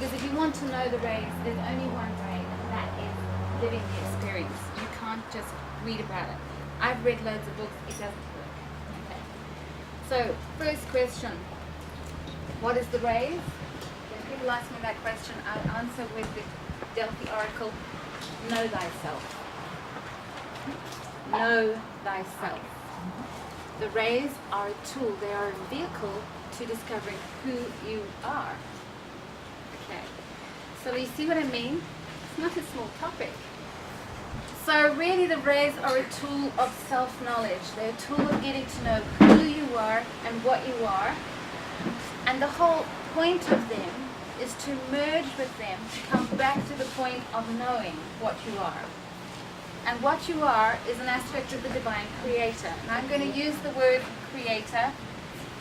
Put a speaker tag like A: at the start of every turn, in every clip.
A: Because if you want to know the rays, there's only one ray, and that is living the experience. You can't just read about it. I've read loads of books, it doesn't work. Okay. So, first question, what is the rays? When people ask me that question, I'll answer with the Delphi oracle, know thyself. Know thyself. The rays are a tool, they are a vehicle to discovering who you are. Okay, so you see what I mean? It's not a small topic. So really the rays are a tool of self-knowledge. They're a tool of getting to know who you are and what you are. And the whole point of them is to merge with them, to come back to the point of knowing what you are. And what you are is an aspect of the divine creator. And I'm going to use the word creator.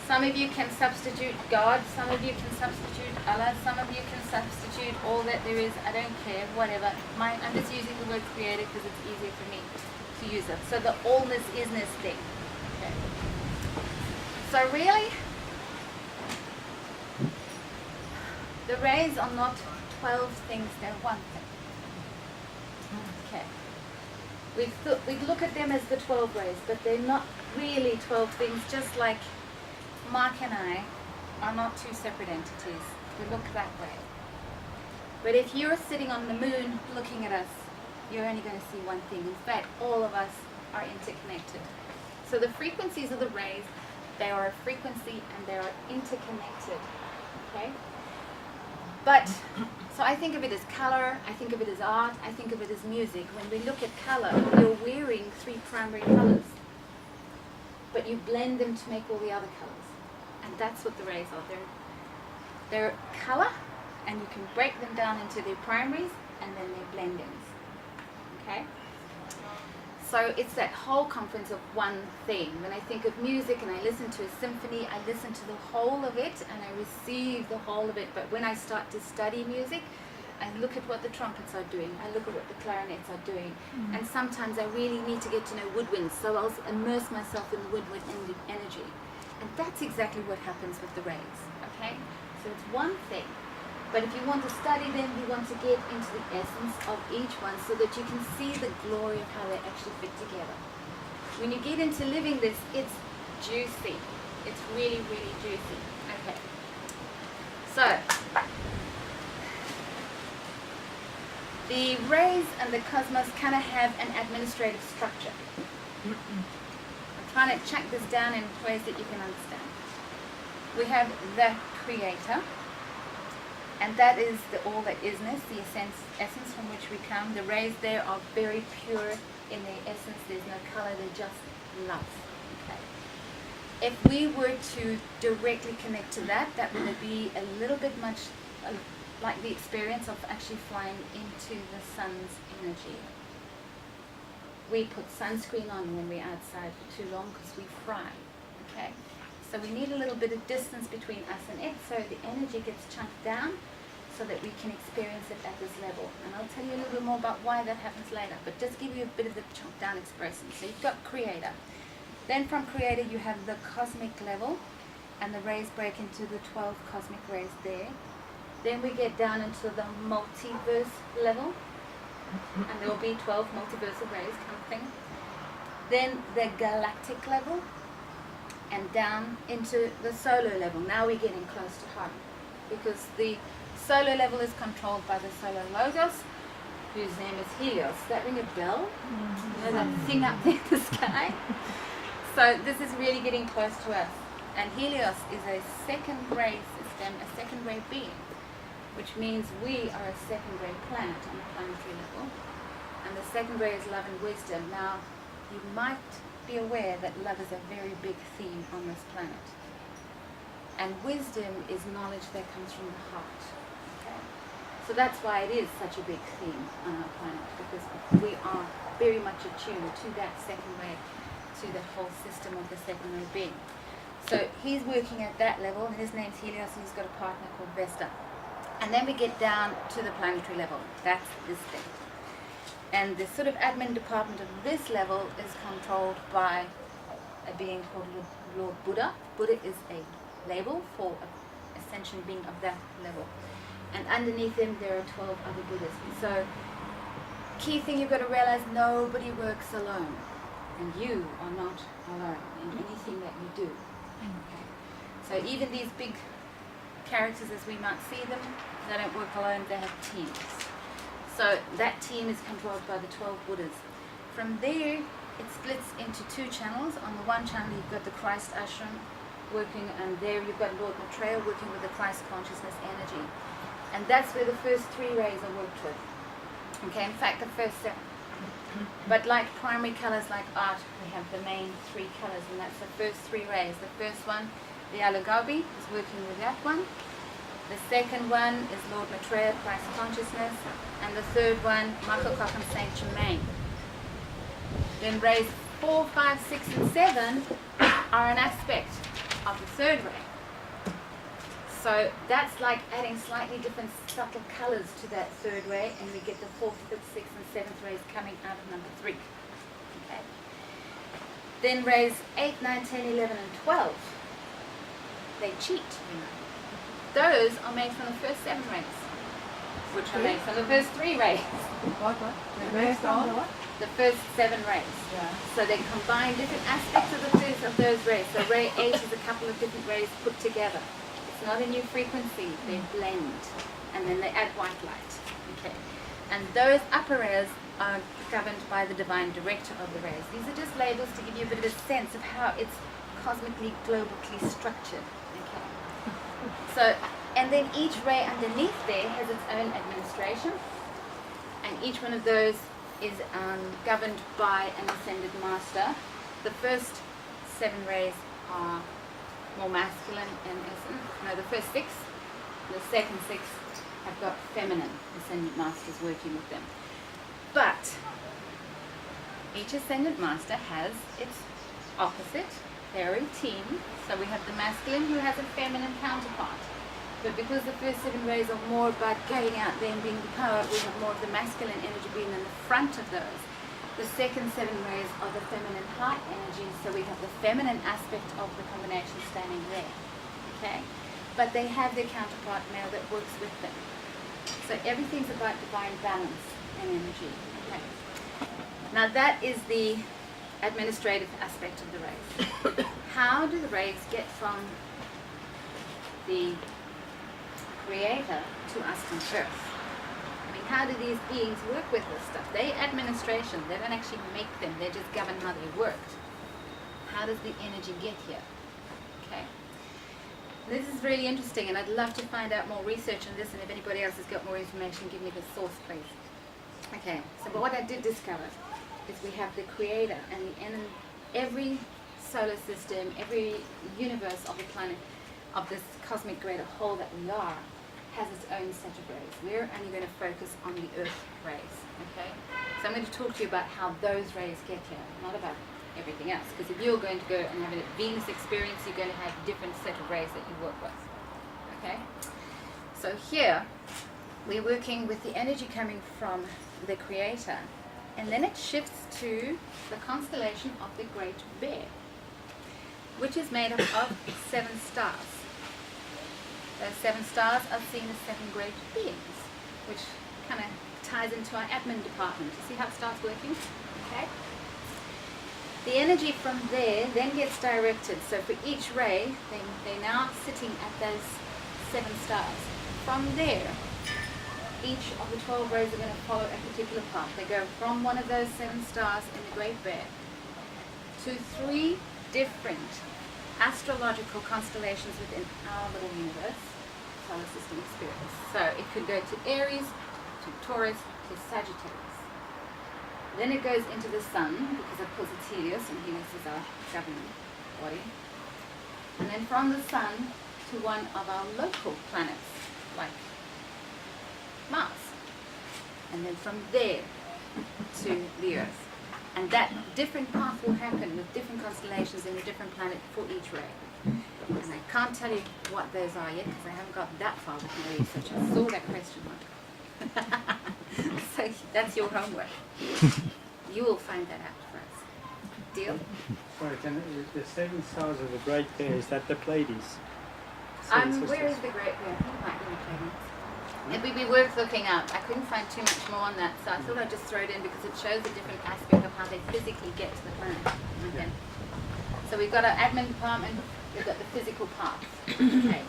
A: Some of you can substitute God, some of you can substitute Allah, some of you can substitute all that there is, I don't care, whatever. I'm just using the word creator because it's easier for me to use it. So the allness, isness thing. Okay. So really, the rays are not 12 things, they're one thing. Okay. We look at them as the 12 rays, but they're not really 12 things, just like Mark and I are not two separate entities. We look that way. But if you're sitting on the moon looking at us, you're only going to see one thing. In fact, all of us are interconnected. So the frequencies of the rays, they are a frequency and they are interconnected. Okay? But, so I think of it as color, I think of it as art, I think of it as music. When we look at color, you're wearing 3 primary colors. But you blend them to make all the other colors. And that's what the rays are. They're color, and you can break them down into their primaries and then their blendings. Okay? So it's that whole conference of one thing. When I think of music and I listen to a symphony, I listen to the whole of it and I receive the whole of it. But when I start to study music, I look at what the trumpets are doing, I look at what the clarinets are doing, and sometimes I really need to get to know woodwinds, so I'll immerse myself in the woodwind energy. And that's exactly what happens with the rays, okay? So it's one thing, but if you want to study them, you want to get into the essence of each one so that you can see the glory of how they actually fit together. When you get into living this, it's juicy. It's really, really juicy. Okay. So, the rays and the cosmos kind of have an administrative structure. I'm trying to chunk this down in ways that you can understand. We have the creator, and that is the all that isness, the essence from which we come. The rays there are very pure in their essence. There's no color, they're just love. Okay. If we were to directly connect to that, that would be a little bit much like the experience of actually flying into the sun's energy. We put sunscreen on when we're outside for too long because we fry. Okay, so we need a little bit of distance between us and it, so the energy gets chunked down so that we can experience it at this level. And I'll tell you a little bit more about why that happens later, but just give you a bit of the chunked down expression. So you've got creator. Then from creator you have the cosmic level, and the rays break into the 12 cosmic rays there. Then we get down into the multiverse level, and there will be 12 multiversal rays kind of thing. Then the galactic level, and down into the solar level. Now we're getting close to home, because the solar level is controlled by the solar logos, whose name is Helios. Does that ring a bell? You know that thing up there in the sky? So this is really getting close to us. And Helios is a second ray system, a second ray being, which means we are a second ray planet on a planetary level. And the second ray is love and wisdom. Now, you might be aware that love is a very big theme on this planet. And wisdom is knowledge that comes from the heart. Okay? So that's why it is such a big theme on our planet, because we are very much attuned to that second ray, to the whole system of the second ray being. So he's working at that level, and his name's Helios, and he's got a partner called Vesta. And then we get down to the planetary level. That's this thing. And the sort of admin department of this level is controlled by a being called Lord Buddha. Buddha is a label for an ascension being of that level. And underneath them there are 12 other Buddhas. So, key thing you've got to realize, nobody works alone. And you are not alone in anything that you do. Okay. So even these big characters as we might see them, they don't work alone, they have teams. So that team is controlled by the 12 Buddhas. From there, it splits into two channels. On the one channel you've got the Christ Ashram working, and there you've got Lord Maitreya working with the Christ consciousness energy. And that's where the first 3 rays are worked with. Okay, in fact the first 7. But like primary colors like art, we have the main 3 colors, and that's the first 3 rays. The first one, the Alagabi, is working with that one. The second one is Lord Maitreya, Christ consciousness. And the third one, Michael Cochran Saint Germain. Then rays 4, 5, 6, and 7 are an aspect of the third ray. So that's like adding slightly different subtle colors to that third ray, and we get the 4th, 5th, 6th, and 7th rays coming out of number 3. Okay. Then rays 8, 9, 10, 11, and 12, they cheat. Those are made from the first 7 rays, which are made from the first 3 rays.
B: What?
A: The first 7 rays.
B: Yeah.
A: So they combine different aspects of those rays. So ray 8 is a couple of different rays put together. It's not a new frequency, they blend, and then they add white light. Okay. And those upper rays are governed by the divine director of the rays. These are just labels to give you a bit of a sense of how it's cosmically, globally structured. Okay. So, and then each ray underneath there has its own administration, and each one of those is governed by an ascended master. The first 7 rays are more masculine in essence. No, the first 6, the second 6 have got feminine ascendant masters working with them. But each ascendant master has its opposite. They're a team. So we have the masculine who has a feminine counterpart. But because the first 7 rays are more about going out there and being the power, we have more of the masculine energy being in the front of those. The second 7 rays are the feminine heart energy, so we have the feminine aspect of the combination standing there. Okay? But they have their counterpart male that works with them. So everything's about divine balance and energy. Okay? Now that is the administrative aspect of the rays. How do the rays get from the Creator to us on Earth? I mean, how do these beings work with this stuff? They administration, they don't actually make them, they just govern how they worked. How does the energy get here? Okay. This is really interesting, and I'd love to find out more research on this, and if anybody else has got more information, give me the source, please. Okay, so but what I did discover is we have the Creator, and every solar system, every universe of the planet, of this cosmic greater whole that we are, has its own set of rays. We're only going to focus on the Earth rays, okay? So I'm going to talk to you about how those rays get here, not about everything else, because if you're going to go and have a Venus experience, you're going to have a different set of rays that you work with, okay? So here, we're working with the energy coming from the Creator, and then it shifts to the constellation of the Great Bear, which is made up of 7 stars. Those 7 stars are seen as 7 great beings, which kind of ties into our admin department. You see how it starts working? Okay. The energy from there then gets directed. So for each ray, they're now sitting at those 7 stars. From there, each of the 12 rays are going to follow a particular path. They go from one of those 7 stars in the Great Bear to 3 different astrological constellations within our little universe, solar system experience. So it could go to Aries, to Taurus, to Sagittarius. Then it goes into the Sun, because of course it's Helios, and Helios is our governing body. And then from the Sun to one of our local planets, like Mars. And then from there to the Earth. And that different path will happen with different constellations in a different planet for each ray. And I can't tell you what those are yet because I haven't got that far with my research. I saw that question mark. So that's your homework. You will find that out for us. Deal?
C: Right, and the 7 stars of the Great Bear, is that the Pleiades?
A: Where is the Great Bear? I think it might be the Pleiades. It would be worth looking up. I couldn't find too much more on that, so I thought I'd just throw it in because it shows a different aspect of how they physically get to the planet. Okay. So we've got our admin department, we've got the physical parts. Okay.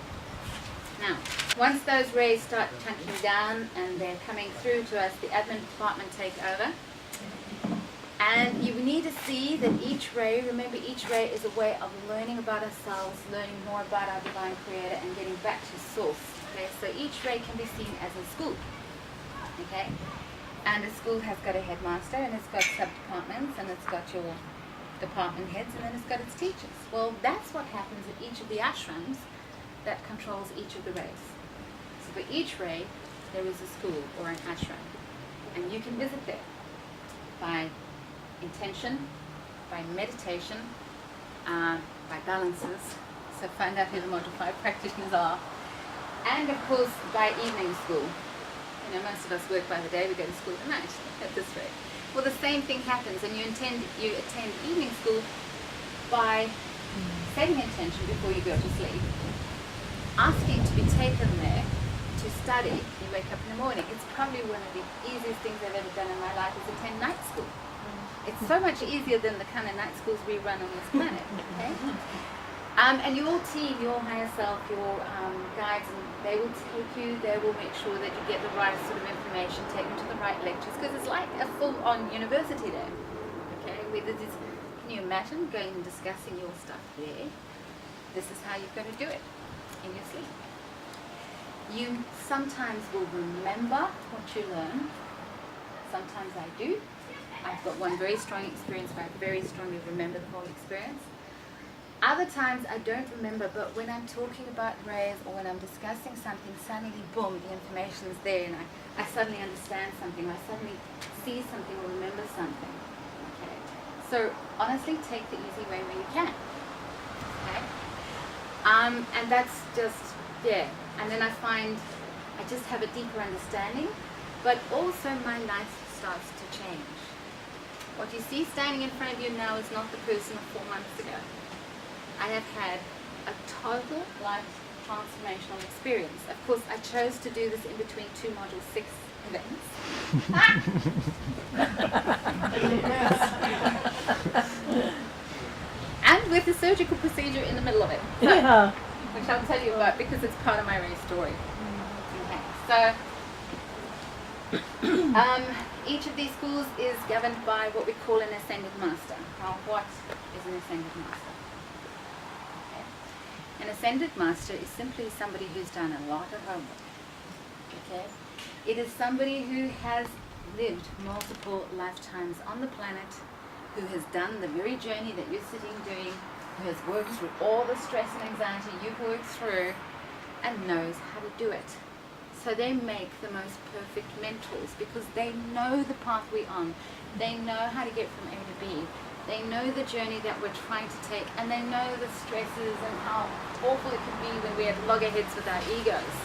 A: Now, once those rays start chunking down and they're coming through to us, the admin department take over. And you need to see that each ray, remember each ray is a way of learning about ourselves, learning more about our divine creator and getting back to source. Okay, so each ray can be seen as a school. Okay, and a school has got a headmaster and it's got sub-departments and it's got your department heads and then it's got its teachers. Well, that's what happens at each of the ashrams that controls each of the rays. So for each ray, there is a school or an ashram. And you can visit there by intention, by meditation, by balances. So find out who the Module 5 practitioners are. And of course, by evening school. You know, most of us work by the day, we go to school at night at this rate. Well, the same thing happens, and you attend evening school by setting intention before you go to sleep, asking to be taken there to study. You wake up in the morning. It's probably one of the easiest things I've ever done in my life is attend night school. It's so much easier than the kind of night schools we run on this planet. Okay? And your team, your higher self, your guides, and they will take you, they will make sure that you get the right sort of information, take you to the right lectures, because it's like a full-on university there. Okay? Can you imagine going and discussing your stuff there? This is how you've got to do it in your sleep. You sometimes will remember what you learn. Sometimes I do. I've got one very strong experience where I very strongly remember the whole experience. Other times I don't remember, but when I'm talking about rays or when I'm discussing something, suddenly, boom, the information is there and I suddenly understand something, I suddenly see something or remember something. Okay. So honestly, take the easy way where you can. Okay. And that's just, yeah. And then I find I just have a deeper understanding, but also my life starts to change. What you see standing in front of you now is not the person of 4 months ago. I have had a total life transformational experience. Of course, I chose to do this in between 2 Module 6 events. And with a surgical procedure in the middle of it. So,
B: Yeah.
A: which I'll tell you about because it's part of my race story. Okay, so each of these schools is governed by what we call an ascended master. Now, what is an ascended master? Okay. An ascended master is simply somebody who's done a lot of homework. Okay, it is somebody who has lived multiple lifetimes on the planet, who has done the very journey that you're sitting doing, who has worked through all the stress and anxiety you've worked through, and knows how to do it. So they make the most perfect mentors because they know the path we're on. They know how to get from A to B. They know the journey that we're trying to take, and they know the stresses and how awful it can be when we have loggerheads with our egos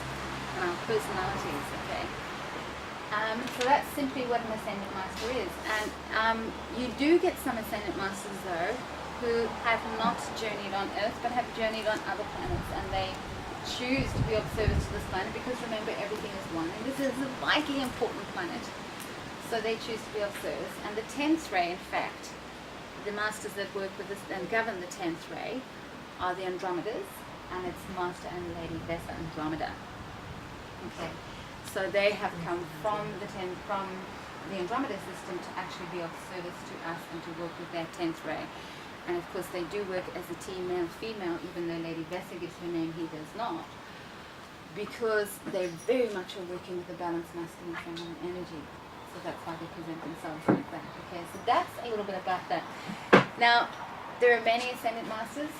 A: and our personalities, okay? So that's simply what an ascendant master is. And you do get some ascendant masters though who have not journeyed on Earth but have journeyed on other planets, and they choose to be of service to this planet because remember, everything is one and this is a vitally important planet. So they choose to be of service. And the 10th ray, in fact, the masters that work with us and govern the 10th ray are the Andromedas, and it's Master and Lady Vesa Andromeda. Okay. So they have come from the Andromeda system to actually be of service to us and to work with that 10th ray. And of course they do work as a team, male-female, even though Lady Vesa gives her name, he does not. Because they very much are working with the balanced masculine and feminine energy. So that's why they present themselves like that. Okay, so that's a little bit about that. Now, there are many ascendant masters.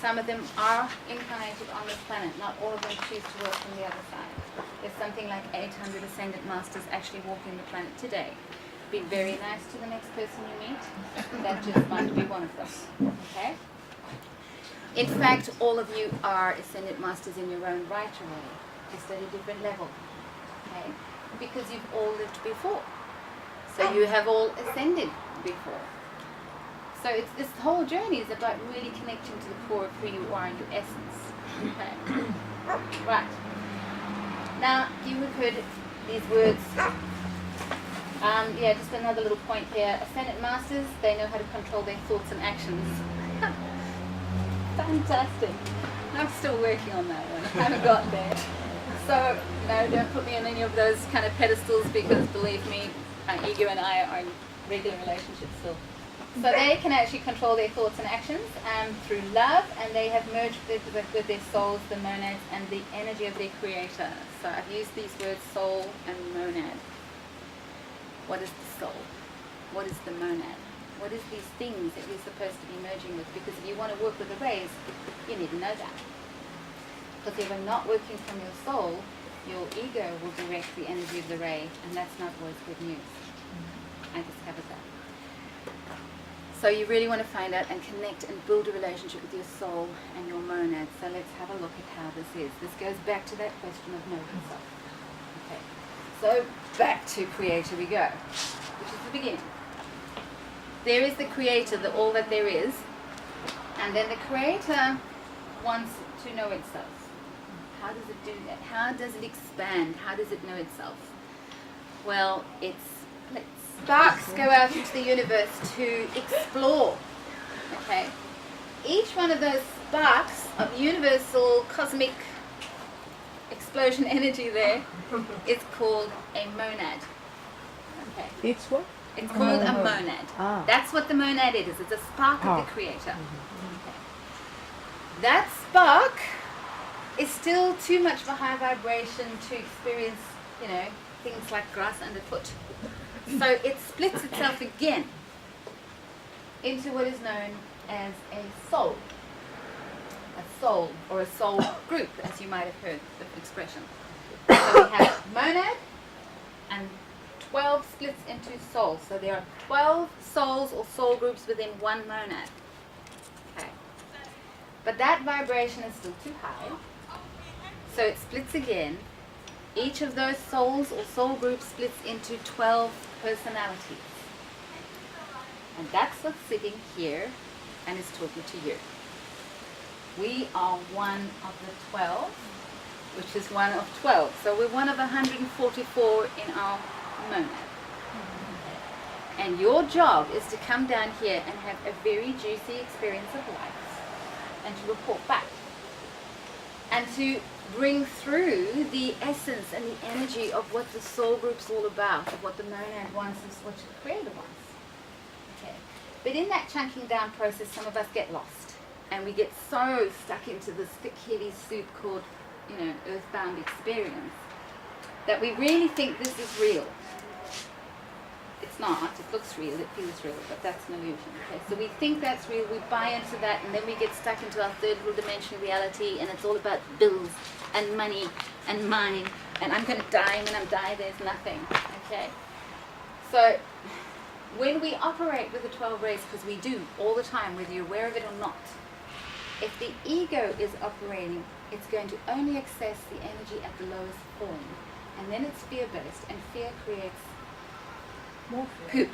A: Some of them are incarnated on this planet. Not all of them choose to work from the other side. There's something like 800 ascendant masters actually walking the planet today. Be very nice to the next person you meet. That just might be one of them. Okay? In fact, all of you are ascendant masters in your own right already, just at a different level. Okay? Because you've all lived before. So you have all ascended before. So it's, this whole journey is about really connecting to the core of who you are and your essence. Okay? Right. Now, you could, these words, yeah, just another little point here. Ascendant masters, they know how to control their thoughts and actions. Fantastic. I'm still working on that one. I haven't gotten there. So, no, don't put me on any of those kind of pedestals, because believe me, my ego and I are in regular relationships still. So they can actually control their thoughts and actions through love, and they have merged with their souls, the monads, and the energy of their creator. So I've used these words, soul and monad. What is the soul? What is the monad? What is these things that you're supposed to be merging with? Because if you want to work with the rays, you need to know that. Because if you're not working from your soul, your ego will direct the energy of the ray, and that's not always good news. I discovered that. So you really want to find out and connect and build a relationship with your soul and your monad. So let's have a look at how this is. This goes back to that question of know yourself. Okay. So back to creator we go, which is the beginning. There is the creator, the all that there is, and then the creator wants to know itself. How does it do that? How does it expand? How does it know itself? Well, it splits. Sparks go out into the universe to explore. Okay. Each one of those sparks of universal cosmic explosion energy there is called a monad. Okay.
B: It's what?
A: It's called a monad.
B: Ah.
A: That's what the monad is. It's a spark of the creator. Okay. That spark is still too much of a high vibration to experience, you know, things like grass underfoot. So it splits itself again into what is known as a soul. A soul, or a soul group, as you might have heard the expression. So we have monad, and 12 splits into soul. So there are 12 souls or soul groups within one monad. Okay. But that vibration is still too high. So it splits again. Each of those souls or soul groups splits into 12 personalities. And that's what's sitting here and is talking to you. We are one of the 12, which is one of 12. So we're one of 144 in our monad. And your job is to come down here and have a very juicy experience of life and to report back. And to bring through the essence and the energy of what the soul group's all about, of what the monad wants and what the creator wants. Okay. But in that chunking down process, some of us get lost. And we get so stuck into this thick, heavy soup called, you know, earthbound experience, that we really think this is real. It's not. It looks real, it feels real, but that's an illusion. Okay, so we think that's real, we buy into that, and then we get stuck into our third little dimension of reality, and it's all about bills and money and mine, and I'm going to die, and when I'm dying, there's nothing. Okay, so when we operate with the 12 rays, because we do all the time, whether you're aware of it or not, if the ego is operating, it's going to only access the energy at the lowest form, and then it's fear-based, and fear creates more poop.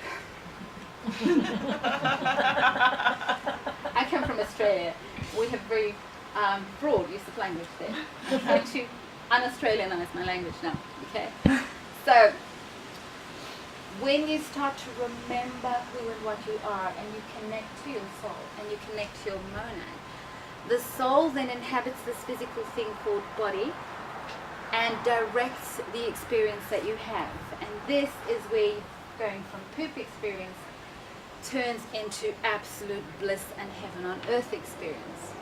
A: I come from Australia. We have very broad use of language there. I'm trying to un-Australianize my language now. Okay. So when you start to remember who and what you are, and you connect to your soul, and you connect to your monad, the soul then inhabits this physical thing called body and directs the experience that you have. And this is where going from poop experience turns into absolute bliss and heaven on earth experience.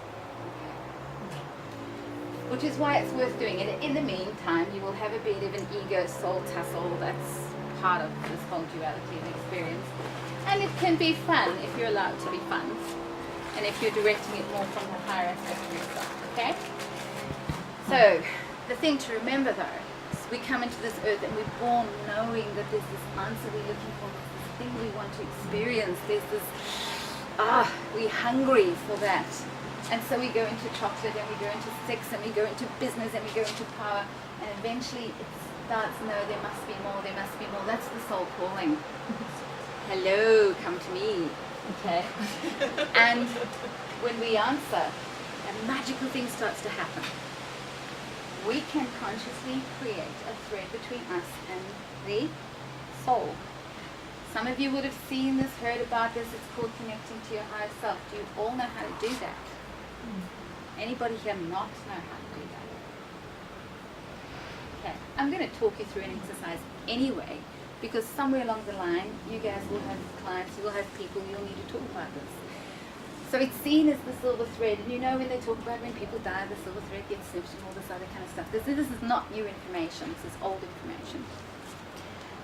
A: Which is why it's worth doing it. In the meantime, you will have a bit of an ego soul tussle. That's part of this whole duality of experience. And it can be fun if you're allowed to be fun. And if you're directing it more from the higher aspect of yourself. Okay? So, the thing to remember though, we come into this earth and we're born knowing that there's this answer we're looking for, this thing we want to experience, there's this, we're hungry for that. And so we go into chocolate, and we go into sex, and we go into business, and we go into power, and eventually it starts, no, there must be more, there must be more. That's the soul calling. Hello, come to me. Okay? And when we answer, a magical thing starts to happen. we can consciously create a thread between us and the soul. Some of you would have seen this, heard about this. It's called connecting to your higher self. Do you all know how to do that? Anybody here not know how to do that? Okay, I'm going to talk you through an exercise anyway, because somewhere along the line, you guys will have clients, you will have people, you'll need to talk about this. So it's seen as the silver thread, and you know when they talk about when people die, the silver thread gets snipped and all this other kind of stuff. This is not new information, this is old information.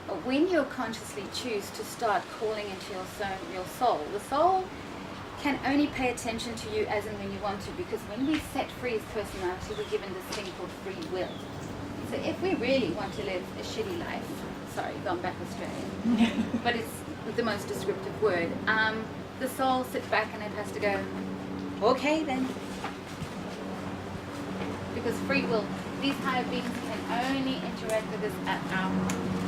A: But when you consciously choose to start calling into your soul, the soul can only pay attention to you as and when you want to, because when we set free as personality, we're given this thing called free will. So if we really want to live a shitty life, sorry, gone back Australian, but it's the most descriptive word, the soul sits back and it has to go, okay then. Because free will, these higher beings can only interact with us at our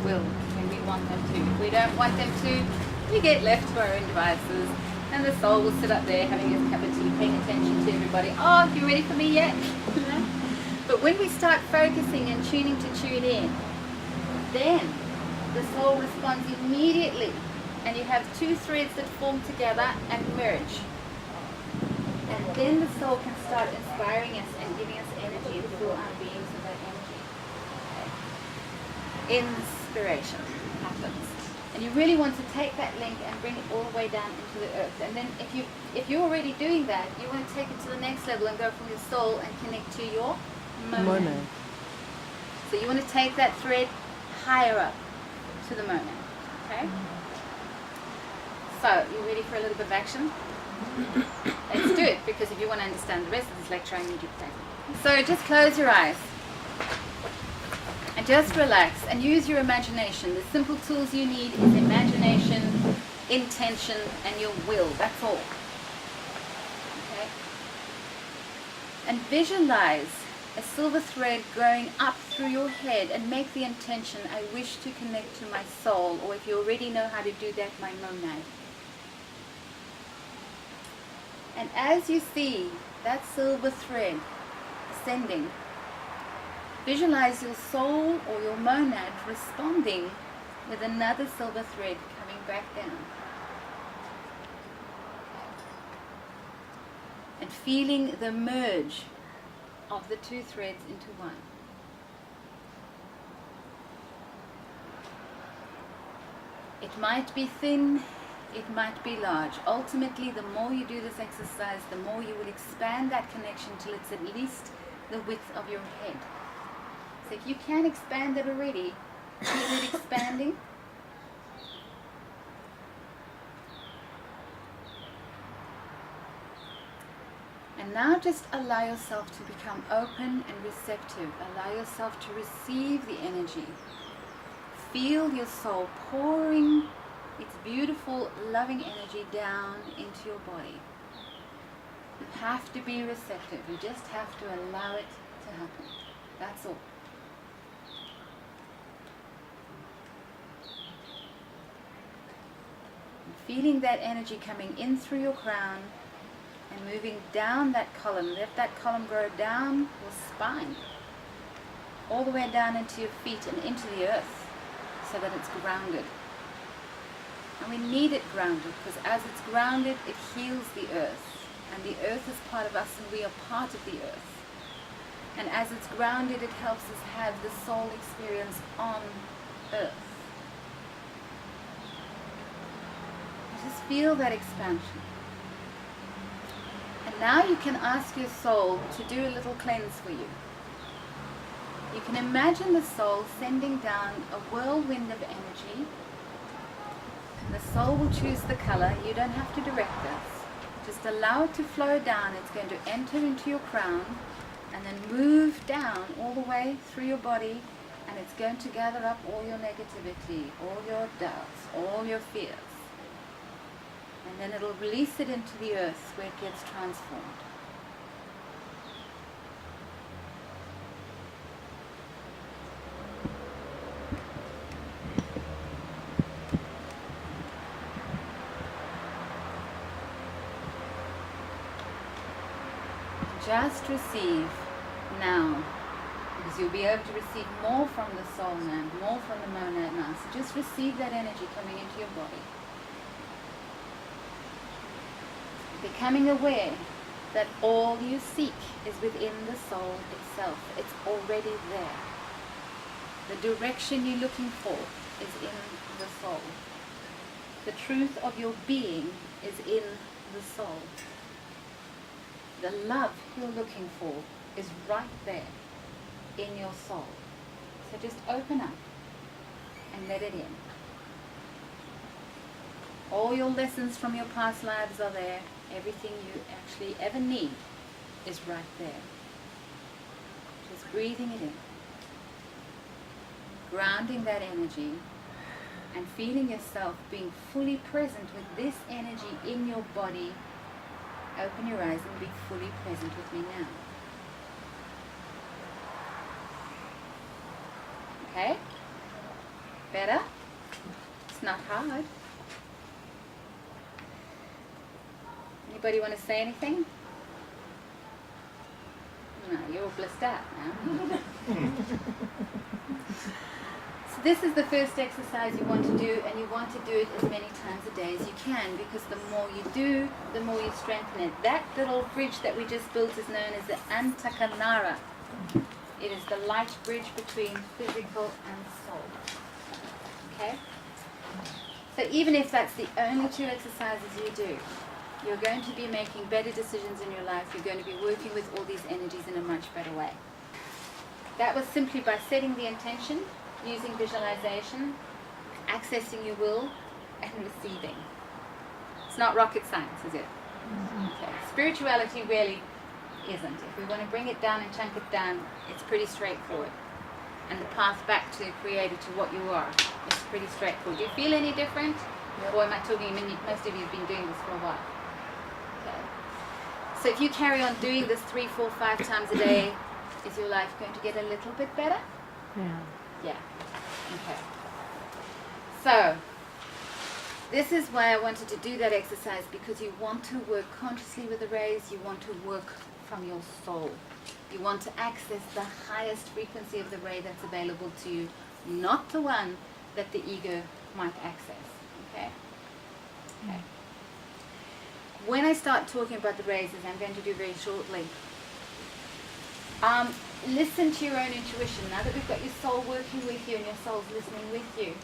A: will when we want them to. If we don't want them to, we get left to our own devices, and the soul will sit up there having his cup of tea, paying attention to everybody. Oh, you ready for me yet? But when we start focusing and tuning to tune in, then the soul responds immediately, and you have two threads that form together and merge. And then the soul can start inspiring us and giving us energy and fill our beings with that energy. Okay. Inspiration happens. And you really want to take that link and bring it all the way down into the earth. And then if you're already doing that, you want to take it to the next level and go from your soul and connect to your monad. So you want to take that thread higher up to the monad. Okay? So, you ready for a little bit of action? Let's do it, because if you want to understand the rest of this lecture, I need you to take it. So just close your eyes. And just relax and use your imagination. The simple tools you need is imagination, intention, and your will. That's all. Okay? And visualize a silver thread going up through your head and make the intention, I wish to connect to my soul, or if you already know how to do that, my monad. And as you see that silver thread ascending, visualize your soul or your monad responding with another silver thread coming back down. And feeling the merge of the two threads into one. It might be thin, it might be large. Ultimately, the more you do this exercise, the more you will expand that connection till it's at least the width of your head. So if you can expand it already, keep it expanding. And now just allow yourself to become open and receptive. Allow yourself to receive the energy. Feel your soul pouring its beautiful, loving energy down into your body. You have to be receptive. You just have to allow it to happen. That's all. And feeling that energy coming in through your crown and moving down that column. Let that column grow down your spine, all the way down into your feet and into the earth, so that it's grounded. And we need it grounded, because as it's grounded, it heals the earth. And the earth is part of us, and we are part of the earth. And as it's grounded, it helps us have the soul experience on earth. Just feel that expansion. And now you can ask your soul to do a little cleanse for you. You can imagine the soul sending down a whirlwind of energy. The soul will choose the color. You don't have to direct this. Just allow it to flow down. It's going to enter into your crown and then move down all the way through your body, and it's going to gather up all your negativity, all your doubts, all your fears. And then it'll release it into the earth where it gets transformed. Just receive now you'll be able to receive more from the soul man, more from the monad now. So just receive that energy coming into your body. Becoming aware that all you seek is within the soul itself. It's already there. The direction you're looking for is in the soul. The truth of your being is in the soul. The love you're looking for is right there in your soul. So just open up and let it in. All your lessons from your past lives are there. Everything you actually ever need is right there. Just breathing it in. Grounding that energy and feeling yourself being fully present with this energy in your body. Open your eyes and be fully present with me now. Okay? Better? It's not hard. Anybody want to say anything? No, you're all blissed out now. So this is the first exercise you want to do, and you want to do it as many times a day as you can, because the more you do, the more you strengthen it. That little bridge that we just built is known as the Antakanara. It is the light bridge between physical and soul. Okay? So even if that's the only 2 exercises you do, you're going to be making better decisions in your life. You're going to be working with all these energies in a much better way. That was simply by setting the intention, using visualization, accessing your will, and receiving. It's not rocket science, is it? Okay. Spirituality really isn't. If we want to bring it down and chunk it down, it's pretty straightforward. And the path back to the Creator, to what you are, is pretty straightforward. Do you feel any different? Or am I talking, most of you have been doing this for a while. Okay. So if you carry on doing this 3, 4, 5 times a day, is your life going to get a little bit better?
B: Yeah.
A: Yeah. Okay. So, this is why I wanted to do that exercise, because you want to work consciously with the rays. You want to work from your soul. You want to access the highest frequency of the ray that's available to you, not the one that the ego might access. Okay? Okay. When I start talking about the rays, as I'm going to do very shortly, listen to your own intuition. Now that we've got your soul working with you and your soul's listening with you,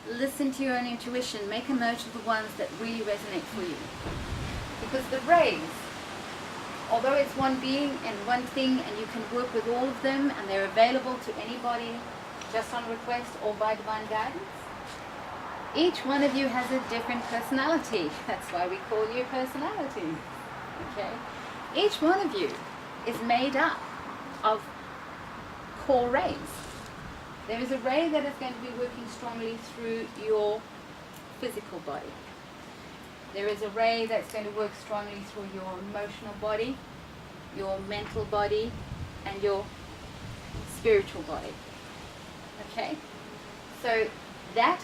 A: listen to your own intuition. Make a note of the ones that really resonate for you. Because the rays, although it's one being and one thing, and you can work with all of them, and they're available to anybody just on request or by divine guidance, each one of you has a different personality. That's why we call you personality. Okay? Each one of you is made up of core rays. There is a ray that is going to be working strongly through your physical body. There is a ray that's going to work strongly through your emotional body, your mental body, and your spiritual body. Okay? So that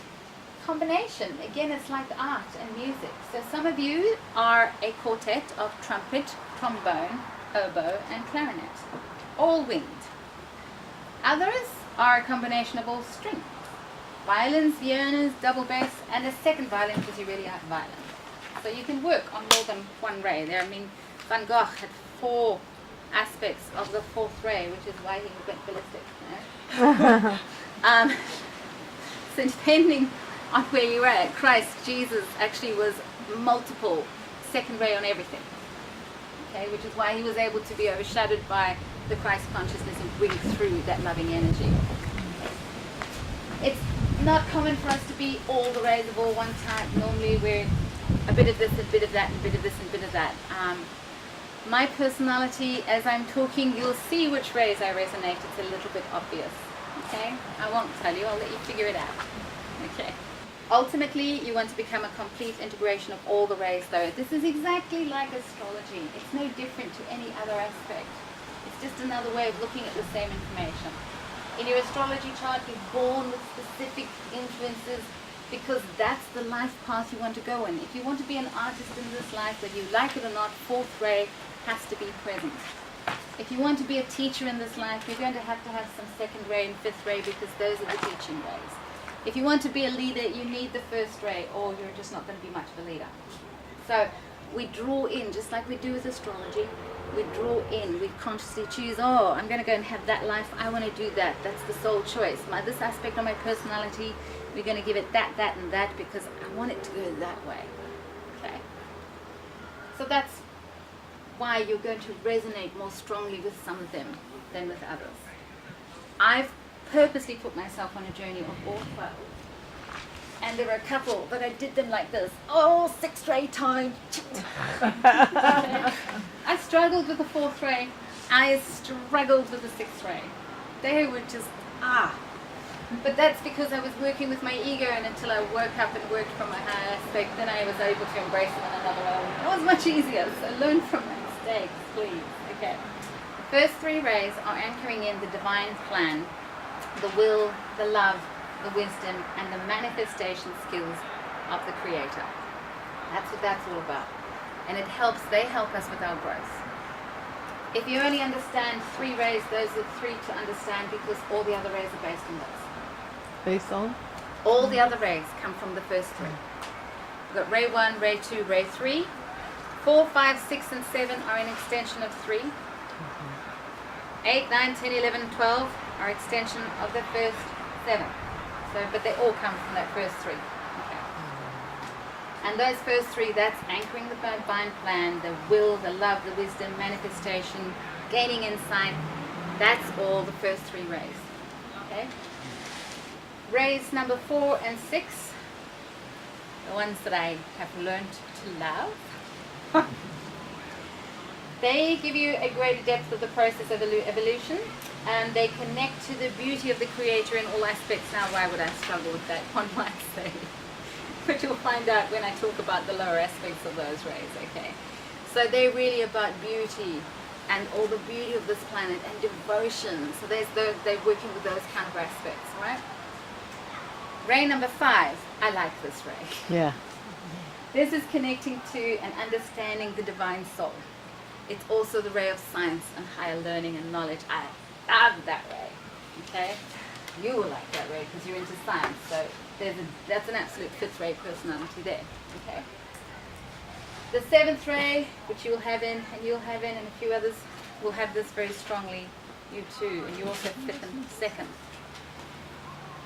A: combination, again, it's like art and music. So some of you are a quartet of trumpet, trombone, oboe, and clarinet, all winged. Others are a combination of all strings. Violins, violas, double bass, and a second violin because you really like violin. So you can work on more than one ray. Van Gogh had 4 aspects of the 4th ray, which is why he went ballistic. You know? So depending on where you're at, Jesus actually was multiple second ray on everything. Okay, which is why he was able to be overshadowed by the Christ consciousness and bring through that loving energy. It's not common for us to be all the rays of all one type. Normally we're a bit of this, a bit of that, and a bit of this, and a bit of that. My personality, as I'm talking, you'll see which rays I resonate. It's a little bit obvious. Okay? I won't tell you. I'll let you figure it out. Okay. Ultimately, you want to become a complete integration of all the rays, though. This is exactly like astrology. It's no different to any other aspect. It's just another way of looking at the same information. In your astrology chart, you're born with specific influences because that's the life path you want to go in. If you want to be an artist in this life, whether you like it or not, 4th ray has to be present. If you want to be a teacher in this life, you're going to have some second ray and fifth ray, because those are the teaching rays. If you want to be a leader, you need the first ray, or you're just not going to be much of a leader. So we draw in, just like we do with astrology. We draw in, we consciously choose, oh, I'm going to go and have that life, I want to do that. That's the soul choice. This aspect of my personality, we're going to give it that, that, and that, because I want it to go that way. Okay? So that's why you're going to resonate more strongly with some of them than with others. I've purposely put myself on a journey of all 12. And there were a couple that I did them like this. Oh, sixth ray time. I struggled with the fourth ray. I struggled with the sixth ray. They were just, But that's because I was working with my ego, and until I woke up and worked from my higher aspect, then I was able to embrace it in another way. It was much easier, so learn from my mistakes, please. Okay. The first three rays are anchoring in the divine plan, the will, the love, the wisdom, and the manifestation skills of the Creator. That's what that's all about. And they help us with our growth. If you only understand three rays, those are three to understand, because all the other rays are based on those.
B: Based on?
A: All the other rays come from the first three. We've got ray 1, ray 2, ray 3. 4, 5, 6, and 7 are an extension of 3. 8, 9, 10, 11, 12 are extension of the first 7. But they all come from that first 3. Okay. And those first 3, that's anchoring the divine plan, the will, the love, the wisdom, manifestation, gaining insight. That's all the first 3 rays. Okay. Rays number 4 and 6, the ones that I have learned to love. They give you a greater depth of the process of evolution, and they connect to the beauty of the Creator in all aspects. Now, why would I struggle with that, one might say? But you'll find out when I talk about the lower aspects of those rays, okay? So they're really about beauty and all the beauty of this planet and devotion. So they're working with those kind of aspects, right? Ray number 5, I like this ray.
B: Yeah.
A: This is connecting to and understanding the divine soul. It's also the ray of science and higher learning and knowledge. I love that ray. Okay? You will like that ray because you're into science. So that's an absolute 5th ray personality there. Okay? The 7th ray, which you'll have in, and you'll have in, and a few others will have this very strongly. You too. And you also have 5th and 2nd.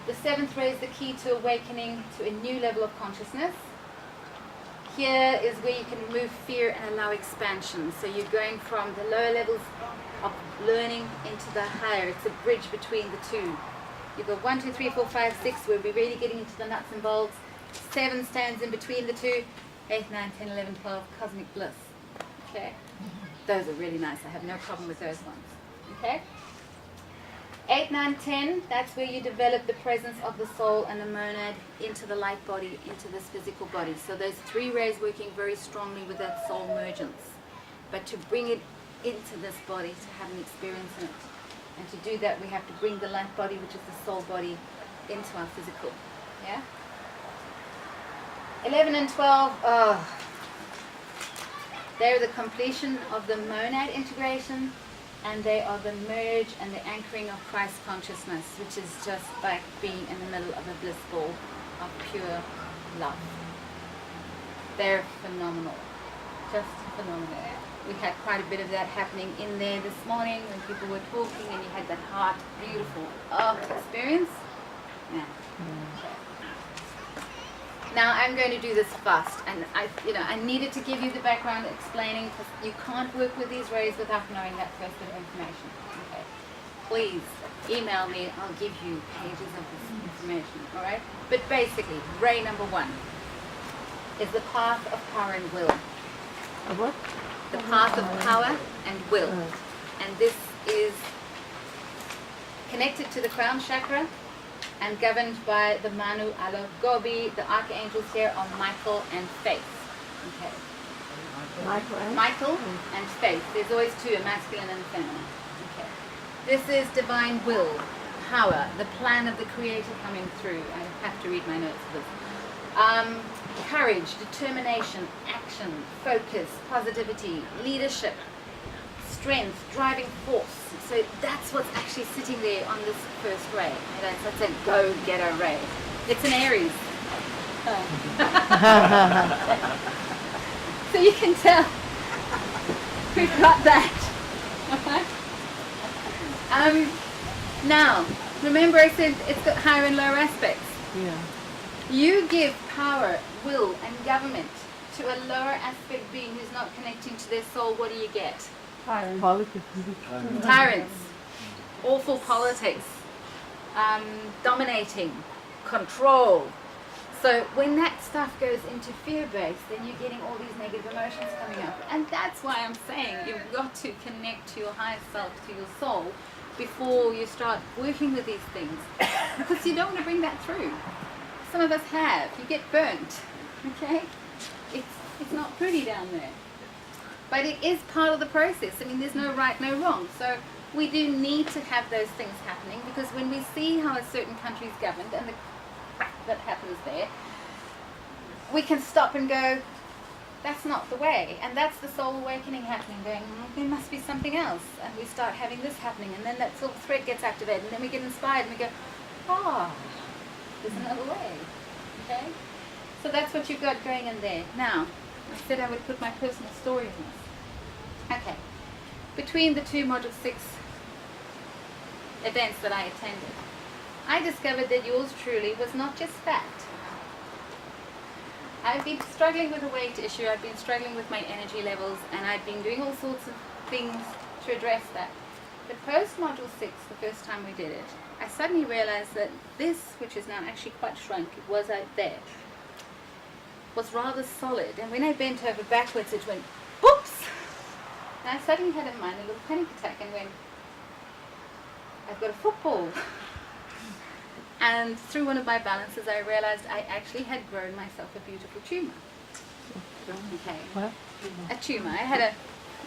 A: The 7th ray is the key to awakening to a new level of consciousness. Here is where you can remove fear and allow expansion. So you're going from the lower levels of learning into the higher. It's a bridge between the two. You've got 1, 2, 3, 4, 5, 6, where we're really getting into the nuts and bolts. 7 stands in between the two. 8, 9, 10, 11, 12, cosmic bliss. Okay? Those are really nice. I have no problem with those ones. Okay? 8, 9, 10, that's where you develop the presence of the soul and the monad into the light body, into this physical body. So those 3 rays working very strongly with that soul mergence. But to bring it into this body, to have an experience in it. And to do that, we have to bring the light body, which is the soul body, into our physical. Yeah? 11 and 12, they're the completion of the monad integration. And they are the merge and the anchoring of Christ consciousness, which is just like being in the middle of a bliss ball of pure love. They're phenomenal. Just phenomenal. We had quite a bit of that happening in there this morning when people were talking and you had that heart, beautiful experience. Yeah. Okay. Now I'm going to do this fast, and I needed to give you the background explaining, because you can't work with these rays without knowing that first bit of information. Okay. Please email me, I'll give you pages of this information, alright? But basically, ray number 1 is the path of power and will.
B: What?
A: The path of power and will. And this is connected to the crown chakra and governed by the Manu Alo Gobi. The archangels here are Michael and Faith. Okay. Michael and Faith. There's always 2, a masculine and a feminine. Okay. This is divine will, power, the plan of the Creator coming through. I have to read my notes for this. Courage, determination, action, focus, positivity, leadership, strength, driving force. So that's what's actually sitting there on this first ray. That's a go-getter ray. It's an Aries. So you can tell we've got that. Now, remember I said it's got higher and lower aspects.
B: Yeah.
A: You give power, will, and government to a lower aspect being who's not connecting to their soul. What do you get?
B: Politics.
A: Tyrants, awful politics, dominating, control. So when that stuff goes into fear-based, then you're getting all these negative emotions coming up. And that's why I'm saying you've got to connect to your higher self, to your soul, before you start working with these things. Because you don't want to bring that through. Some of us have. You get burnt. Okay? It's not pretty down there. But it is part of the process. I mean, there's no right, no wrong. So we do need to have those things happening, because when we see how a certain country is governed and the crap that happens there, we can stop and go, that's not the way. And that's the soul awakening happening, going, there must be something else. And we start having this happening, and then that sort of thread gets activated, and then we get inspired and we go, there's another way. Okay? So that's what you've got going in there. Now, I said I would put my personal story in this. Okay. Between the two Module 6 events that I attended, I discovered that yours truly was not just fat. I've been struggling with a weight issue, I've been struggling with my energy levels, and I've been doing all sorts of things to address that. But post Module 6, the first time we did it, I suddenly realized that this, which is now actually quite shrunk, it was out there, was rather solid. And when I bent over backwards, it went, whoops! And I suddenly had in mind a little panic attack and went, I've got a football. And through one of my balances, I realized I actually had grown myself a beautiful tumor. Okay.
B: What?
A: A tumor.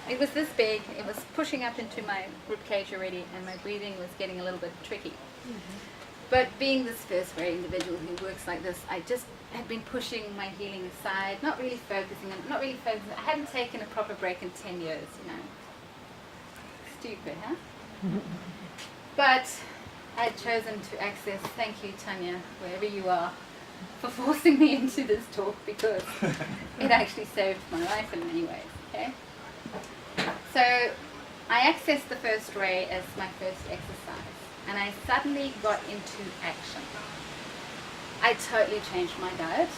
A: It was this big, it was pushing up into my ribcage already, and my breathing was getting a little bit tricky. But being this first ray individual who works like this, I just had been pushing my healing aside, not really focusing. I hadn't taken a proper break in 10 years, you know. Stupid, huh? But I'd chosen to access, thank you Tanya, wherever you are, for forcing me into this talk, because it actually saved my life in many ways, okay? So I accessed the first ray as my first exercise, and I suddenly got into action. I totally changed my diet.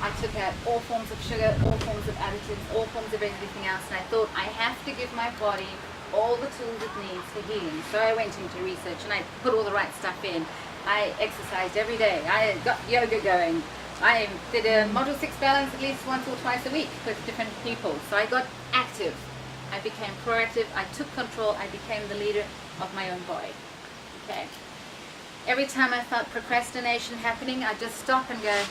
A: I took out all forms of sugar, all forms of additives, all forms of everything else, and I thought I have to give my body all the tools it needs for healing. So I went into research and I put all the right stuff in. I exercised every day. I got yoga going. I did a Module 6 balance at least once or twice a week with different people. So I got active. I became proactive. I took control. I became the leader of my own body. Okay. Every time I felt procrastination happening, I'd just stop and go,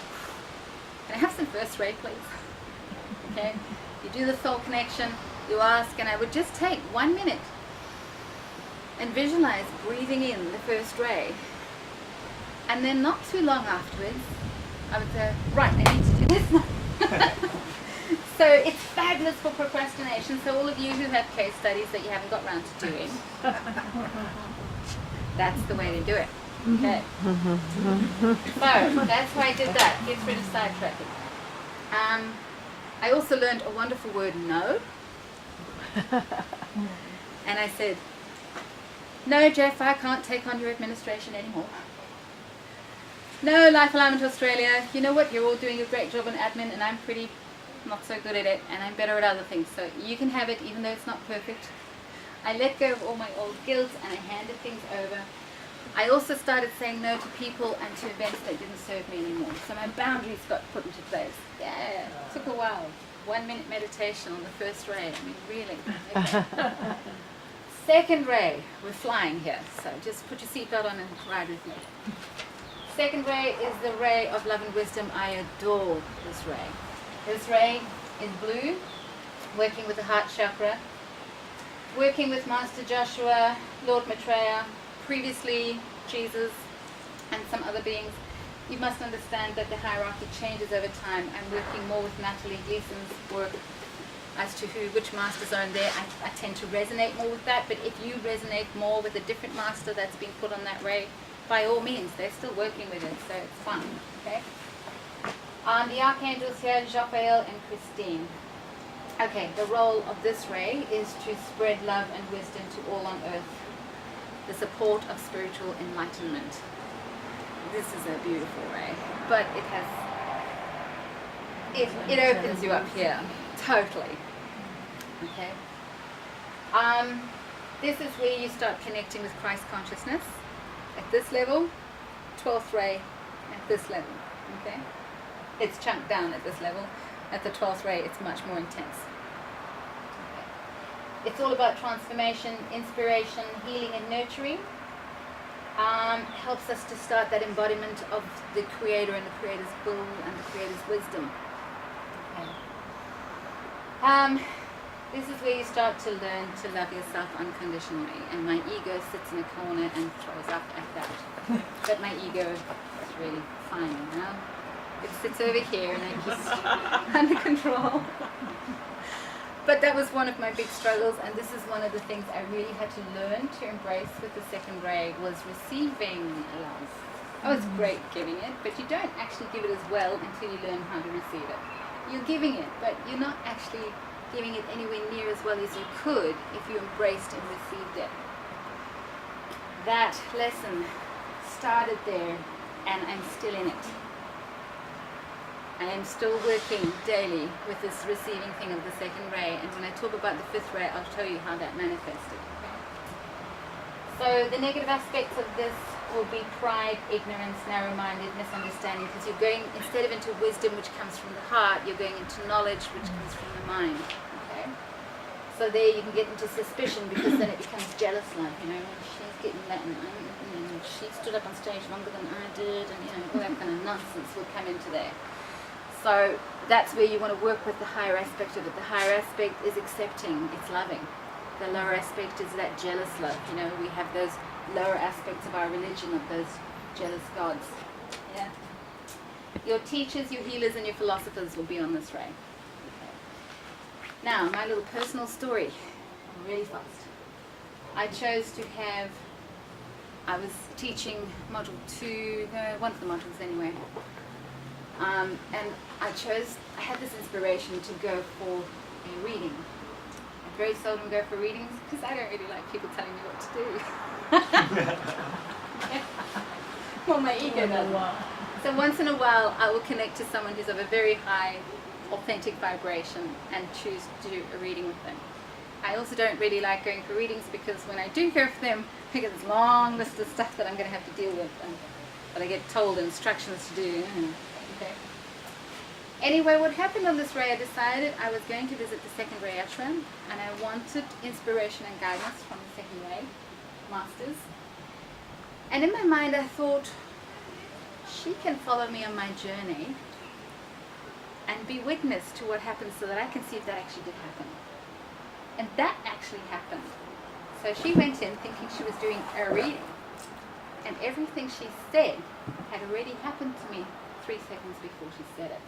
A: can I have some first ray, please? Okay. You do the soul connection. You ask, and I would just take 1 minute and visualize breathing in the first ray. And then not too long afterwards, I would say, right, I need to do this now. So it's fabulous for procrastination. So all of you who have case studies that you haven't got around to doing, that's the way to do it. Okay. So that's why I did that. Gets rid of sidetracking. I also learned a wonderful word, no. And I said, no Jeff, I can't take on your administration anymore. No, Life Alignment Australia, you know what, you're all doing a great job in admin and I'm pretty not so good at it, and I'm better at other things, so you can have it even though it's not perfect. I let go of all my old guilt and I handed things over. I also started saying no to people and to events that didn't serve me anymore, so my boundaries got put into place. Yeah, it took a while. 1 minute meditation on the first ray. I mean, really. Okay. Second ray, we're flying here, so just put your seatbelt on and ride with me. Second ray is the ray of love and wisdom. I adore this ray. This ray is blue, working with the heart chakra, working with Master Joshua, Lord Maitreya, previously Jesus, and some other beings. You must understand that the hierarchy changes over time. I'm working more with Natalie Gleason's work as to which masters are in there. I tend to resonate more with that, but if you resonate more with a different master that's been put on that ray, by all means, they're still working with it, so it's fine, okay? The archangels here, Raphael and Christine. Okay, the role of this ray is to spread love and wisdom to all on earth, the support of spiritual enlightenment. This is a beautiful ray, but it has, it opens you up here, totally. Okay. This is where you start connecting with Christ consciousness. At this level, 12th ray at this level, okay? It's chunked down at this level. At the 12th ray, it's much more intense. Okay. It's all about transformation, inspiration, healing and nurturing. Helps us to start that embodiment of the Creator and the Creator's will and the Creator's wisdom. Okay. This is where you start to learn to love yourself unconditionally, and my ego sits in a corner and throws up at that. But my ego is really fine, you know? It sits over here and it's just under control. But that was one of my big struggles, and this is one of the things I really had to learn to embrace with the second ray, was receiving love. Oh, it's great giving it, but you don't actually give it as well until you learn how to receive it. You're giving it, but you're not actually giving it anywhere near as well as you could if you embraced and received it. That lesson started there, and I'm still in it. I am still working daily with this receiving thing of the second ray, and when I talk about the fifth ray, I'll show you how that manifested. Okay? So the negative aspects of this will be pride, ignorance, narrow-minded, misunderstanding, because you're going, instead of into wisdom, which comes from the heart, you're going into knowledge, which comes from the mind. Okay? So there you can get into suspicion, because then it becomes jealous, like, you know, she's getting that, and she stood up on stage longer than I did, and, you know, all that kind of nonsense will come into there. So that's where you want to work with the higher aspect of it. The higher aspect is accepting, it's loving. The lower aspect is that jealous love. You know, we have those lower aspects of our religion, of those jealous gods. Yeah. Your teachers, your healers, and your philosophers will be on this ray. Okay. Now, my little personal story, really fast. I chose to have, I was teaching module 2, one of the modules anyway. And I had this inspiration to go for a reading. I very seldom go for readings because I don't really like people telling me what to do. Well, my ego doesn't. So once in a while, I will connect to someone who's of a very high, authentic vibration and choose to do a reading with them. I also don't really like going for readings because when I do go for them, I get this long list of stuff that I'm going to have to deal with, and that I get told instructions to do. Okay. Anyway, what happened on this ray, I decided I was going to visit the second ray ashram, and I wanted inspiration and guidance from the second ray masters. And in my mind I thought, she can follow me on my journey and be witness to what happens so that I can see if that actually did happen. And that actually happened. So she went in thinking she was doing a reading, and everything she said had already happened to me 3 seconds before she said it.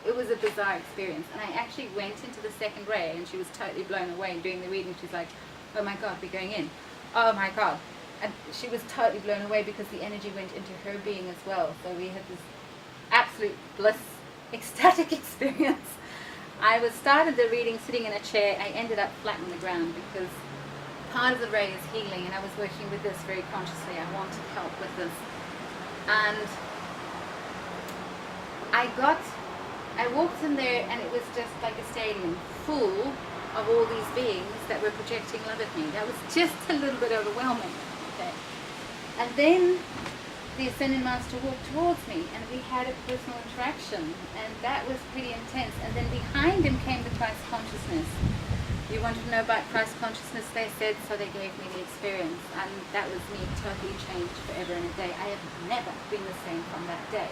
A: It was a bizarre experience, and I actually went into the second ray, and she was totally blown away. And doing the reading, she's like, "Oh my God, we're going in! Oh my God!" And she was totally blown away because the energy went into her being as well. So we had this absolute bliss, ecstatic experience. I started the reading sitting in a chair. I ended up flat on the ground because part of the ray is healing, and I was working with this very consciously. I wanted help with this, and I walked in there, and it was just like a stadium full of all these beings that were projecting love at me. That was just a little bit overwhelming. Okay. And then the Ascended Master walked towards me, and we had a personal interaction, and that was pretty intense. And then behind him came the Christ consciousness. You wanted to know about Christ consciousness, they said, so they gave me the experience, and that was me totally changed forever and a day. I have never been the same from that day.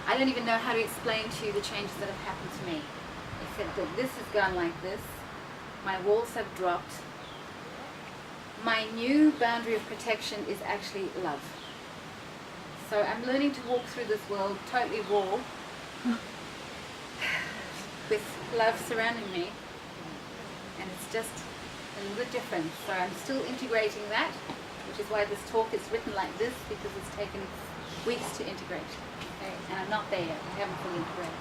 A: I don't even know how to explain to you the changes that have happened to me, except that this has gone like this. My walls have dropped. My new boundary of protection is actually love. So I'm learning to walk through this world totally raw. with love surrounding me, and it's just a little bit different. So I'm still integrating that, which is why this talk is written like this, because it's taken weeks to integrate. Okay? And I'm not there yet. I haven't fully integrated.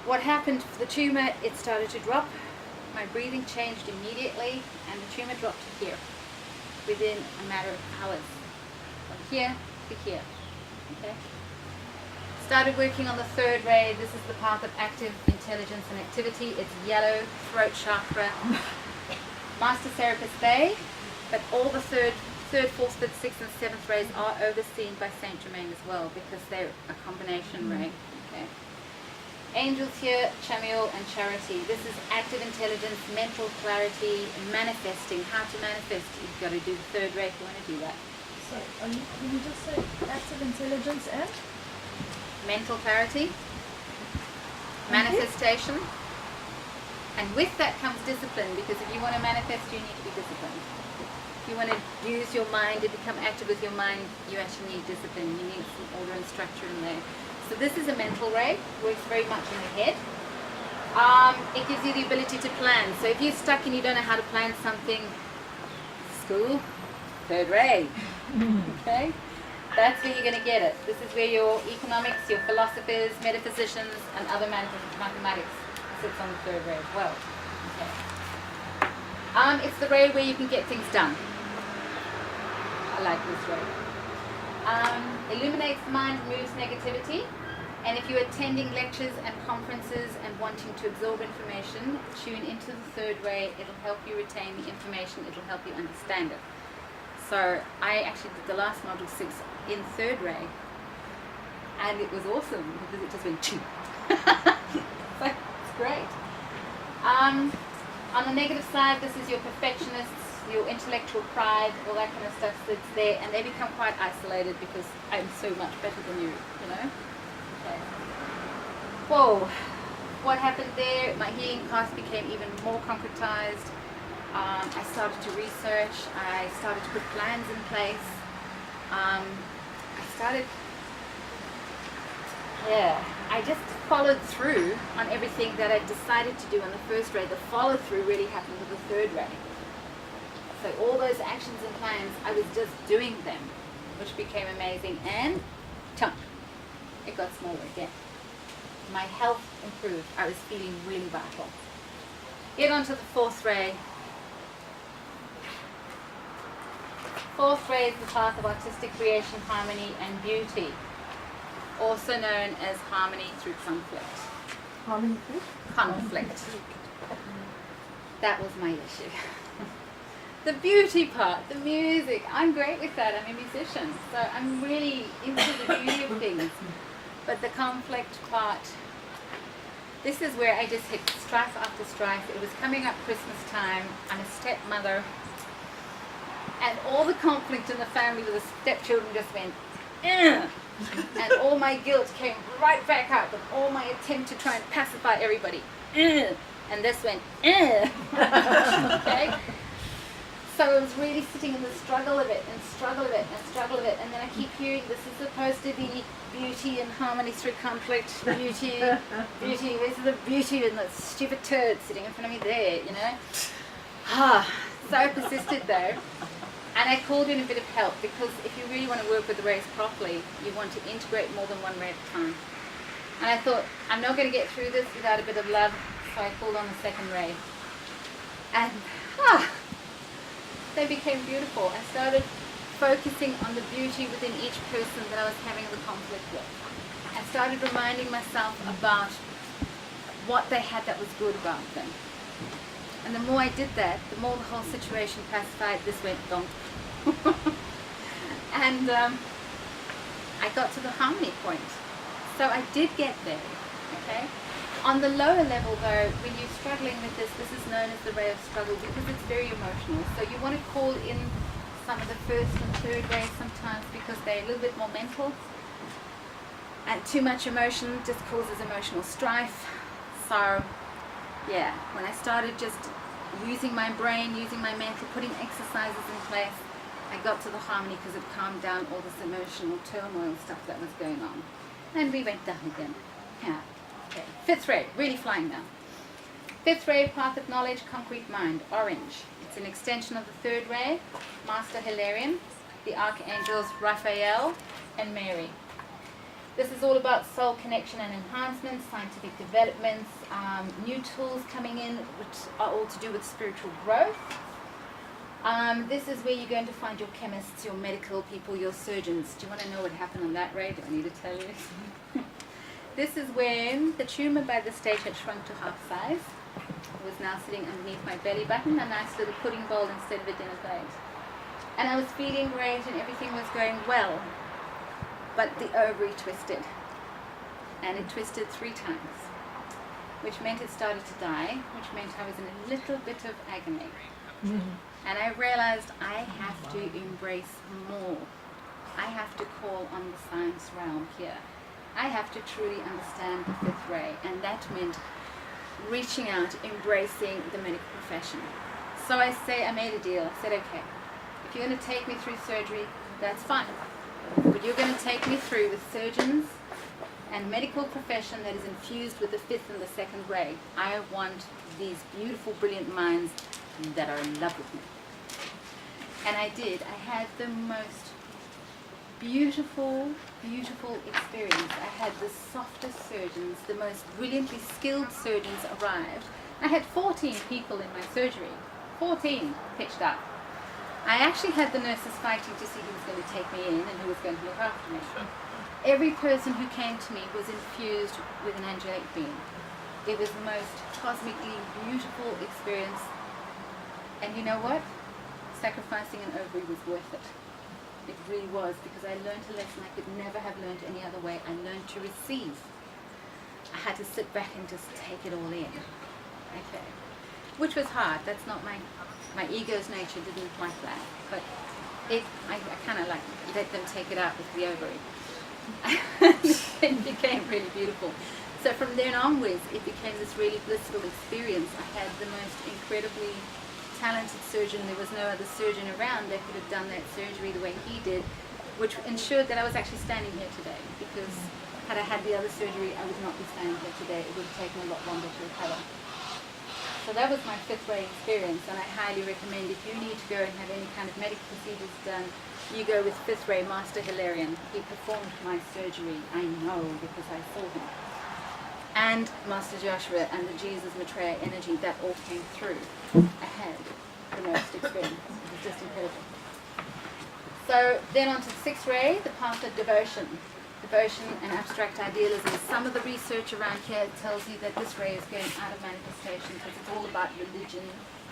A: What happened for the tumor, it started to drop. My breathing changed immediately, and the tumor dropped to here within a matter of hours. From here to here. Okay? Started working on the third ray. This is the path of active intelligence and activity. It's yellow, throat chakra, Master Serapis Bay, but all the third, fourth, fifth, sixth, and seventh rays are overseen by Saint Germain as well, because they're a combination ray. Okay. Angels here, Chamiel and Charity. This is active intelligence, mental clarity, manifesting. How to manifest? You've got to do the third ray if you want to do that.
D: So, can you just say active intelligence and?
A: Mental clarity, manifestation, and with that comes discipline, because if you want to manifest, you need to be disciplined. If you want to use your mind and become active with your mind, you actually need discipline. You need some order and structure in there. So this is a mental ray, works very much in the head. It gives you the ability to plan. So if you're stuck and you don't know how to plan something, school, third ray, okay? That's where you're going to get it. This is where your economics, your philosophers, metaphysicians, and other mathematics sits on the third ray as well. Okay. It's the ray where you can get things done. I like this ray. Illuminates the mind, removes negativity. And if you're attending lectures and conferences and wanting to absorb information, tune into the third ray. It'll help you retain the information. It'll help you understand it. So I actually did the last module 6 in third ray, and it was awesome because it just went choo. So it's great. On the negative side, this is your perfectionists, your intellectual pride, all that kind of stuff that's there, and they become quite isolated because I'm so much better than you, you know? Okay. Whoa, what happened there? My healing path became even more concretized. I started to research, I started to put plans in place. I just followed through on everything that I decided to do on the first ray. The follow through really happened with the third ray. So all those actions and plans, I was just doing them, which became amazing, and chunk, it got smaller again. My health improved. I was feeling really vital. Get onto the fourth ray. Fourth ray is the path of artistic creation, harmony, and beauty, also known as harmony through conflict.
D: Harmony through?
A: Conflict. That was my issue. The beauty part, the music, I'm great with that. I'm a musician, so I'm really into the beauty of things. But the conflict part, this is where I just hit strife after strife. It was coming up Christmas time. I'm a stepmother. And all the conflict in the family with the stepchildren just went, ugh. And all my guilt came right back up, and all my attempt to try and pacify everybody, ugh. And this went, ugh. Okay? So I was really sitting in the struggle of it, and struggle of it, and struggle of it, and then I keep hearing this is supposed to be beauty and harmony through conflict, beauty, beauty, where's the beauty in that stupid turd sitting in front of me there, you know? So I persisted though. And I called in a bit of help, because if you really want to work with the rays properly, you want to integrate more than one ray at a time. And I thought, I'm not going to get through this without a bit of love, so I called on the second ray. And they became beautiful. I started focusing on the beauty within each person that I was having the conflict with. I started reminding myself about what they had that was good about them. And the more I did that, the more the whole situation pacified. This went donk. And I got to the harmony point. So I did get there, okay? On the lower level though, when you're struggling with this, this is known as the ray of struggle, because it's very emotional. So you want to call in some of the first and third rays sometimes, because they're a little bit more mental. And too much emotion just causes emotional strife. So yeah, when I started just using my brain, using my mental, putting exercises in place, I got to the harmony, because it calmed down all this emotional turmoil stuff that was going on. And we went down again. Yeah. Okay, fifth ray, really flying now. Fifth ray, path of knowledge, concrete mind, orange. It's an extension of the third ray, Master Hilarion, the archangels Raphael and Mary. This is all about soul connection and enhancement, scientific developments, new tools coming in, which are all to do with spiritual growth. This is where you're going to find your chemists, your medical people, your surgeons. Do you want to know what happened on that ray? Do I need to tell you? This is when the tumor by this stage had shrunk to half size. It was now sitting underneath my belly button, a nice little pudding bowl instead of a dinner plate. And I was feeling great and everything was going well. But the ovary twisted. And it twisted 3 times. Which meant it started to die, which meant I was in a little bit of agony. And I realized I have to embrace more. I have to call on the science realm here. I have to truly understand the fifth ray, and that meant reaching out, embracing the medical profession. So I made a deal. I said, okay, if you're going to take me through surgery, that's fine. But you're going to take me through with surgeons and medical profession that is infused with the fifth and the second ray. I want these beautiful, brilliant minds that are in love with me. And I did. I had the most beautiful, beautiful experience. I had the softest surgeons, the most brilliantly skilled surgeons arrived. I had 14 people in my surgery. 14 pitched up. I actually had the nurses fighting to see who was going to take me in and who was going to look after me. Every person who came to me was infused with an angelic being. It was the most cosmically beautiful experience. And you know what? Sacrificing an ovary was worth it. It really was, because I learned a lesson I could never have learned any other way. I learned to receive. I had to sit back and just take it all in. Okay. Which was hard. That's not my ego's nature didn't like that. But I kind of like let them take it out with the ovary. It became really beautiful. So from then onwards, it became this really blissful experience. I had the most incredibly talented surgeon. There was no other surgeon around that could have done that surgery the way he did, which ensured that I was actually standing here today, because had I had the other surgery, I would not be standing here today. It would have taken a lot longer to recover. So that was my fifth ray experience, and I highly recommend, if you need to go and have any kind of medical procedures done, you go with fifth ray Master Hilarion. He performed my surgery, I know, because I saw him. And Master Joshua and the Jesus Maitreya energy, that all came through. I had the most experience. It was just incredible. So then on to the sixth ray, the path of devotion. Devotion and abstract idealism. Some of the research around here tells you that this ray is going out of manifestation because it's all about religion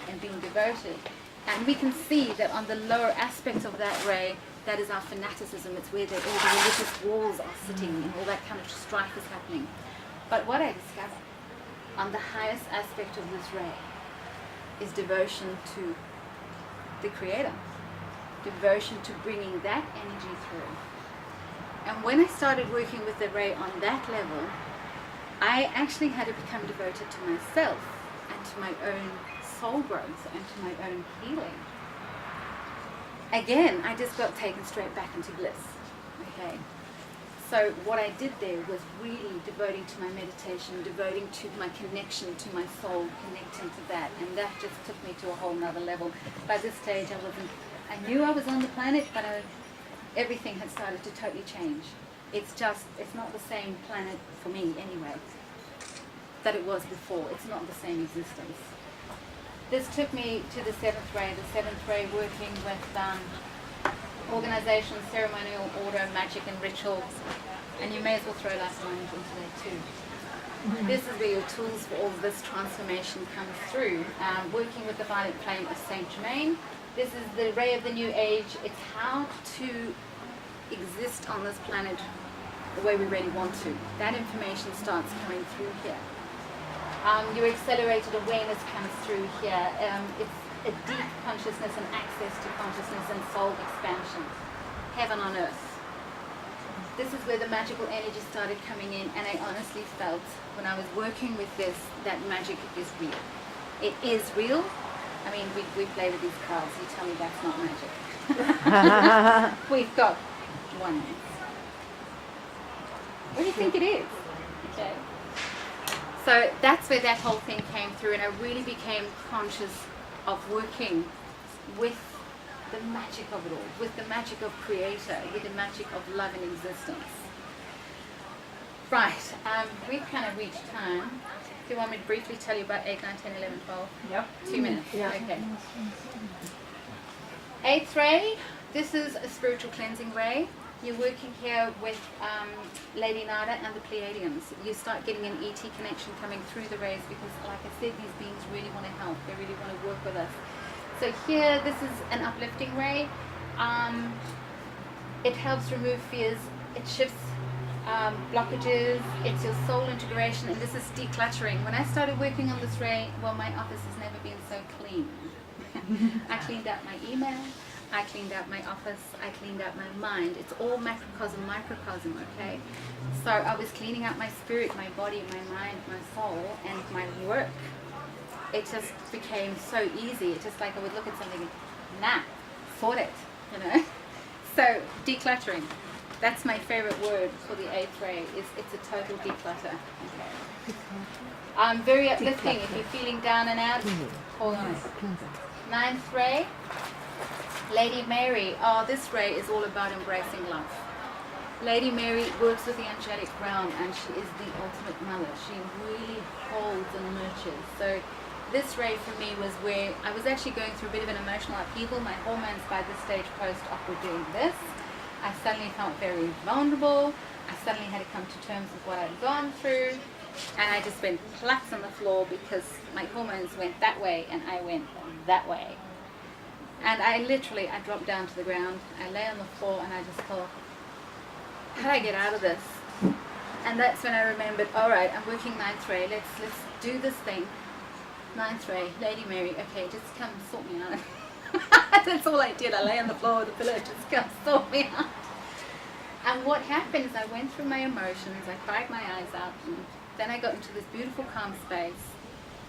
A: and being devoted. And we can see that on the lower aspect of that ray, that is our fanaticism. It's where all the religious walls are sitting and all that kind of strife is happening. But what I discovered on the highest aspect of this ray is devotion to the Creator. Devotion to bringing that energy through. And when I started working with the ray on that level, I actually had to become devoted to myself and to my own soul growth and to my own healing. Again, I just got taken straight back into bliss. Okay. So what I did there was really devoting to my meditation, devoting to my connection to my soul, connecting to that, and that just took me to a whole nother level. By this stage, I knew I was on the planet, but everything had started to totally change. It's not the same planet for me anyway that it was before. It's not the same existence. This took me to the seventh ray working with organization, ceremonial order, magic and rituals, and you may as well throw life lines into there too. This is where your tools for all of this transformation comes through. Working with the violet flame of Saint Germain. This is the ray of the new age. It's how to exist on this planet the way we really want to. That information starts coming through here. Your accelerated awareness comes through here. It's a deep consciousness and access to consciousness and soul expansion. Heaven on earth. This is where the magical energy started coming in, and I honestly felt when I was working with this that magic is real. It is real. I mean, we play with these cards. You tell me that's not magic. We've got one. What do you think it is? Okay. So that's where that whole thing came through, and I really became conscious of working with the magic of it all, with the magic of creator, with the magic of love and existence. Right, we've kind of reached time. Do you want me to briefly tell you about 8, 9, 10, 11, 12?
E: Yep.
A: 2 minutes.
B: Yeah.
A: Okay. Eighth ray, this is a spiritual cleansing ray. You're working here with Lady Nada and the Pleiadians. You start getting an ET connection coming through the rays because, like I said, these beings really want to help. They really want to work with us. So here, this is an uplifting ray. It helps remove fears. It shifts blockages. It's your soul integration, and this is decluttering. When I started working on this ray, well, my office has never been so clean. I cleaned out my email. I cleaned out my office, I cleaned out my mind. It's all macrocosm, microcosm, okay? So I was cleaning out my spirit, my body, my mind, my soul, and my work. It just became so easy. It's just like I would look at something and, nah, sort it, you know? So decluttering, that's my favorite word for the 8th ray, is it's a total declutter. Okay. Very uplifting if you're feeling down and out. Hold on. 9th ray. Lady Mary, this ray is all about embracing love. Lady Mary works with the angelic realm, and she is the ultimate mother. She really holds and nurtures. So this ray for me was where I was actually going through a bit of an emotional upheaval. My hormones by this stage post-op were doing this. I suddenly felt very vulnerable. I suddenly had to come to terms with what I'd gone through. And I just went flat on the floor because my hormones went that way and I went that way. And I dropped down to the ground. I lay on the floor and I just thought, how do I get out of this? And that's when I remembered, all right, I'm working 9th ray. Let's do this thing. 9th ray, Lady Mary, okay, just come sort me out. That's all I did. I lay on the floor with a pillow, just come sort me out. And what happened is I went through my emotions. I cried my eyes out, and then I got into this beautiful calm space.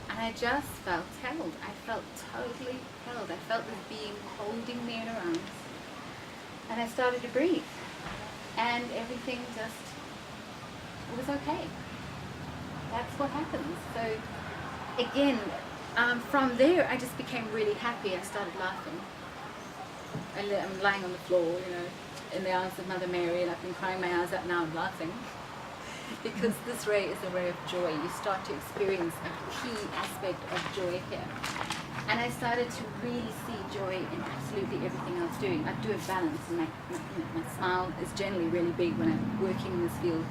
A: And I just felt held. I felt totally held. I felt this being holding me in her arms. And I started to breathe. And everything just was okay. That's what happens. So again, from there I just became really happy. I started laughing. I'm lying on the floor, you know, in the arms of Mother Mary, and I've been crying my eyes out. Now I'm laughing. Because this ray is a ray of joy. You start to experience a key aspect of joy here. And I started to really see joy in absolutely everything I was doing. I do a balance, and my smile is generally really big when I'm working in this field.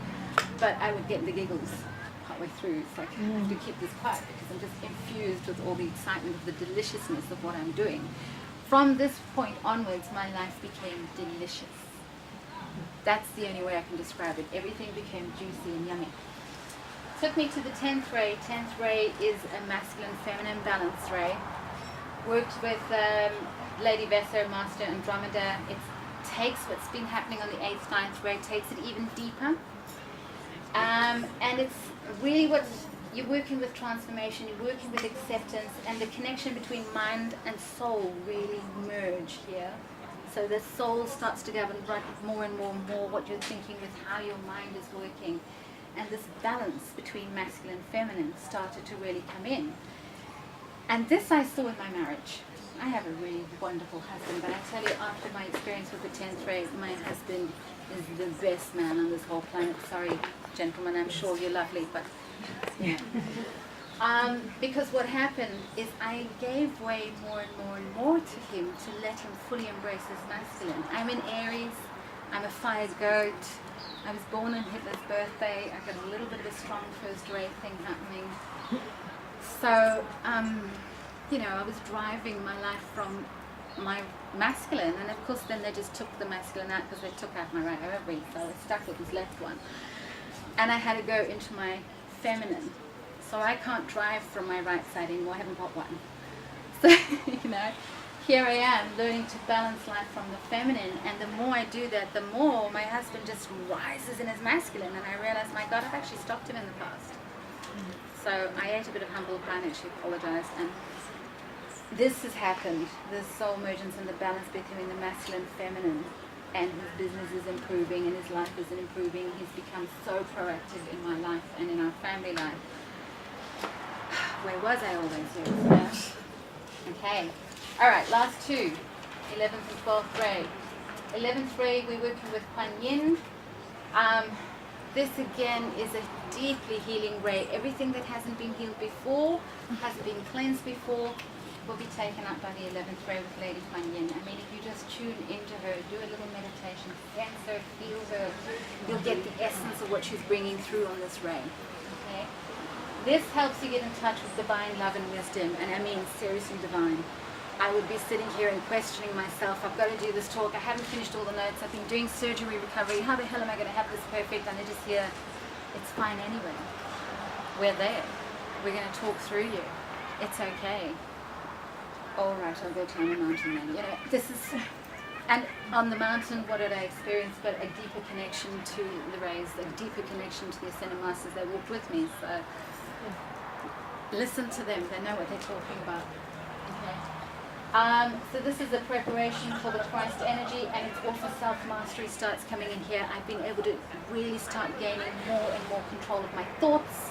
A: But I would get the giggles partway through. It's like I have to keep this quiet because I'm just infused with all the excitement of the deliciousness of what I'm doing. From this point onwards, my life became delicious. That's the only way I can describe it. Everything became juicy and yummy. Took me to the 10th ray. 10th ray is a masculine-feminine balance ray. Worked with Lady Vesa, Master Andromeda. It takes what's been happening on the 8th, 9th ray, takes it even deeper. And it's really what you're working with transformation, you're working with acceptance, and the connection between mind and soul really merge here. So the soul starts to govern more and more what you're thinking with how your mind is working. And this balance between masculine and feminine started to really come in. And this I saw in my marriage. I have a really wonderful husband, but I tell you, after my experience with the 10th ray, my husband is the best man on this whole planet. Sorry, gentlemen, I'm sure you're lovely, but yeah. Because what happened is I gave way more and more and more to him to let him fully embrace his masculine. I'm in Aries, I'm a fire goat, I was born on Hitler's birthday, I got a little bit of a strong first ray thing happening. So, you know, I was driving my life from my masculine, and of course then they just took the masculine out because they took out my right ovary, so I was stuck with this left one. And I had to go into my feminine. So I can't drive from my right side anymore, I haven't got one. So, you know, here I am learning to balance life from the feminine, and the more I do that, the more my husband just rises in his masculine, and I realize, my God, I've actually stopped him in the past. So I ate a bit of humble pie and actually apologized, and this has happened, the soul emergence and the balance between the masculine and feminine, and his business is improving and his life is improving. He's become so proactive in my life and in our family life. Where was I all those years? Okay. All right, last two. 11th and 12th ray. 11th ray, we're working with Kuan Yin. This again is a deeply healing ray. Everything that hasn't been healed before, hasn't been cleansed before, will be taken up by the 11th ray with Lady Kuan Yin. I mean, if you just tune into her, do a little meditation, sense her, feel her, you'll get the essence of what she's bringing through on this ray. Okay? This helps you get in touch with divine love and wisdom, and I mean seriously divine. I would be sitting here and questioning myself, I've got to do this talk, I haven't finished all the notes, I've been doing surgery recovery, how the hell am I going to have this perfect? And I just hear, it's fine anyway. We're there. We're going to talk through you. It's okay. All right, I'll go climb a mountain then. You know, this is, and on the mountain, what did I experience but a deeper connection to the rays, a deeper connection to the Ascended Masters. They walked with me, so listen to them. They know what they're talking about. Okay. So this is a preparation for the Christ energy, and it's also self-mastery starts coming in here. I've been able to really start gaining more and more control of my thoughts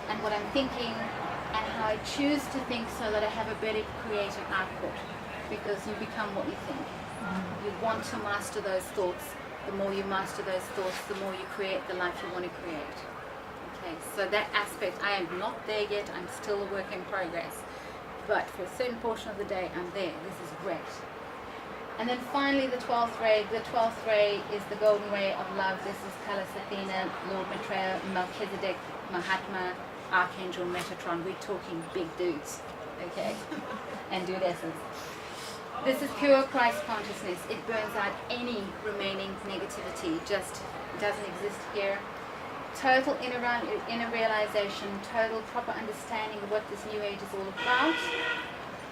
A: and what I'm thinking and how I choose to think so that I have a better creative output, because you become what you think. You want to master those thoughts. The more you master those thoughts, the more you create the life you want to create. Okay, so that aspect, I am not there yet. I'm still a work in progress. But for a certain portion of the day, I'm there. This is great. And then finally, the 12th ray. The 12th ray is the golden ray of love. This is Pallas Athena, Lord Maitreya, Melchizedek, Mahatma, Archangel Metatron. We're talking big dudes, okay? And dudesses. This is pure Christ consciousness. It burns out any remaining negativity. Just doesn't exist here. Total inner realization, total proper understanding of what this new age is all about.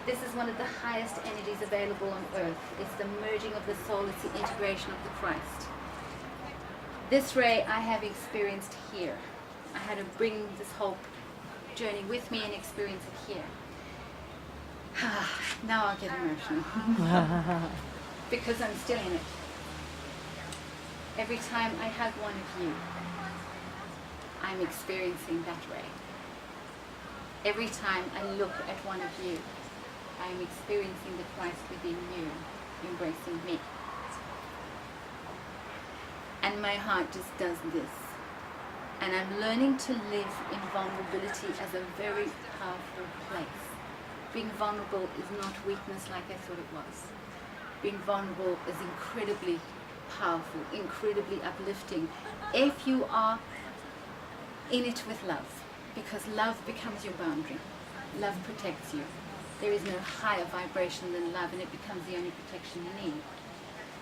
A: This is one of the highest energies available on earth. It's the merging of the soul, it's the integration of the Christ. This ray I have experienced here. I had to bring this whole journey with me and experience it here. Now I'll get emotional. Because I'm still in it. Every time I hug one of you, I'm experiencing that ray. Every time I look at one of you, I'm experiencing the Christ within you, embracing me. And my heart just does this. And I'm learning to live in vulnerability as a very powerful place. Being vulnerable is not weakness like I thought it was. Being vulnerable is incredibly powerful, incredibly uplifting, if you are in it with love, because love becomes your boundary. Love protects you. There is no higher vibration than love, and it becomes the only protection you need.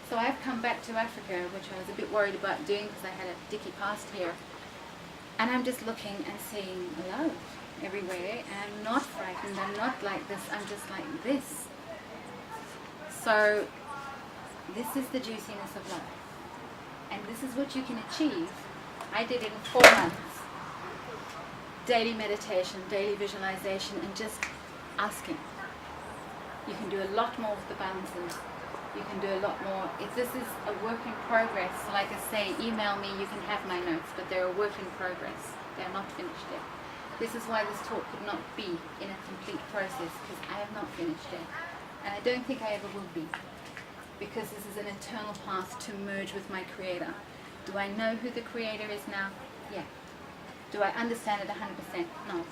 A: So I've come back to Africa, which I was a bit worried about doing because I had a dicky past here, and I'm just looking and seeing love everywhere, and I'm not frightened, I'm not like this, I'm just like this. So this is the juiciness of love, and this is what you can achieve. I did it in 4 months. Daily meditation, daily visualization, and just asking. You can do a lot more with the balances. You can do a lot more. If this is a work in progress, like I say, email me, you can have my notes, but they're a work in progress. They're not finished yet. This is why this talk could not be in a complete process, because I have not finished yet. And I don't think I ever will be, because this is an eternal path to merge with my Creator. Do I know who the Creator is now? Yeah. Do I understand it 100%? No.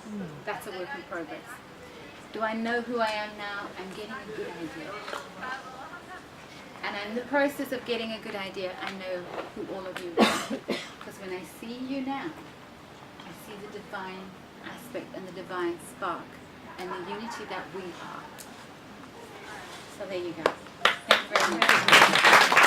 A: That's a work in progress. Do I know who I am now? I'm getting a good idea. And in the process of getting a good idea, I know who all of you are. Because when I see you now, I see the divine aspect and the divine spark and the unity that we are. So there you go. Thank you very much.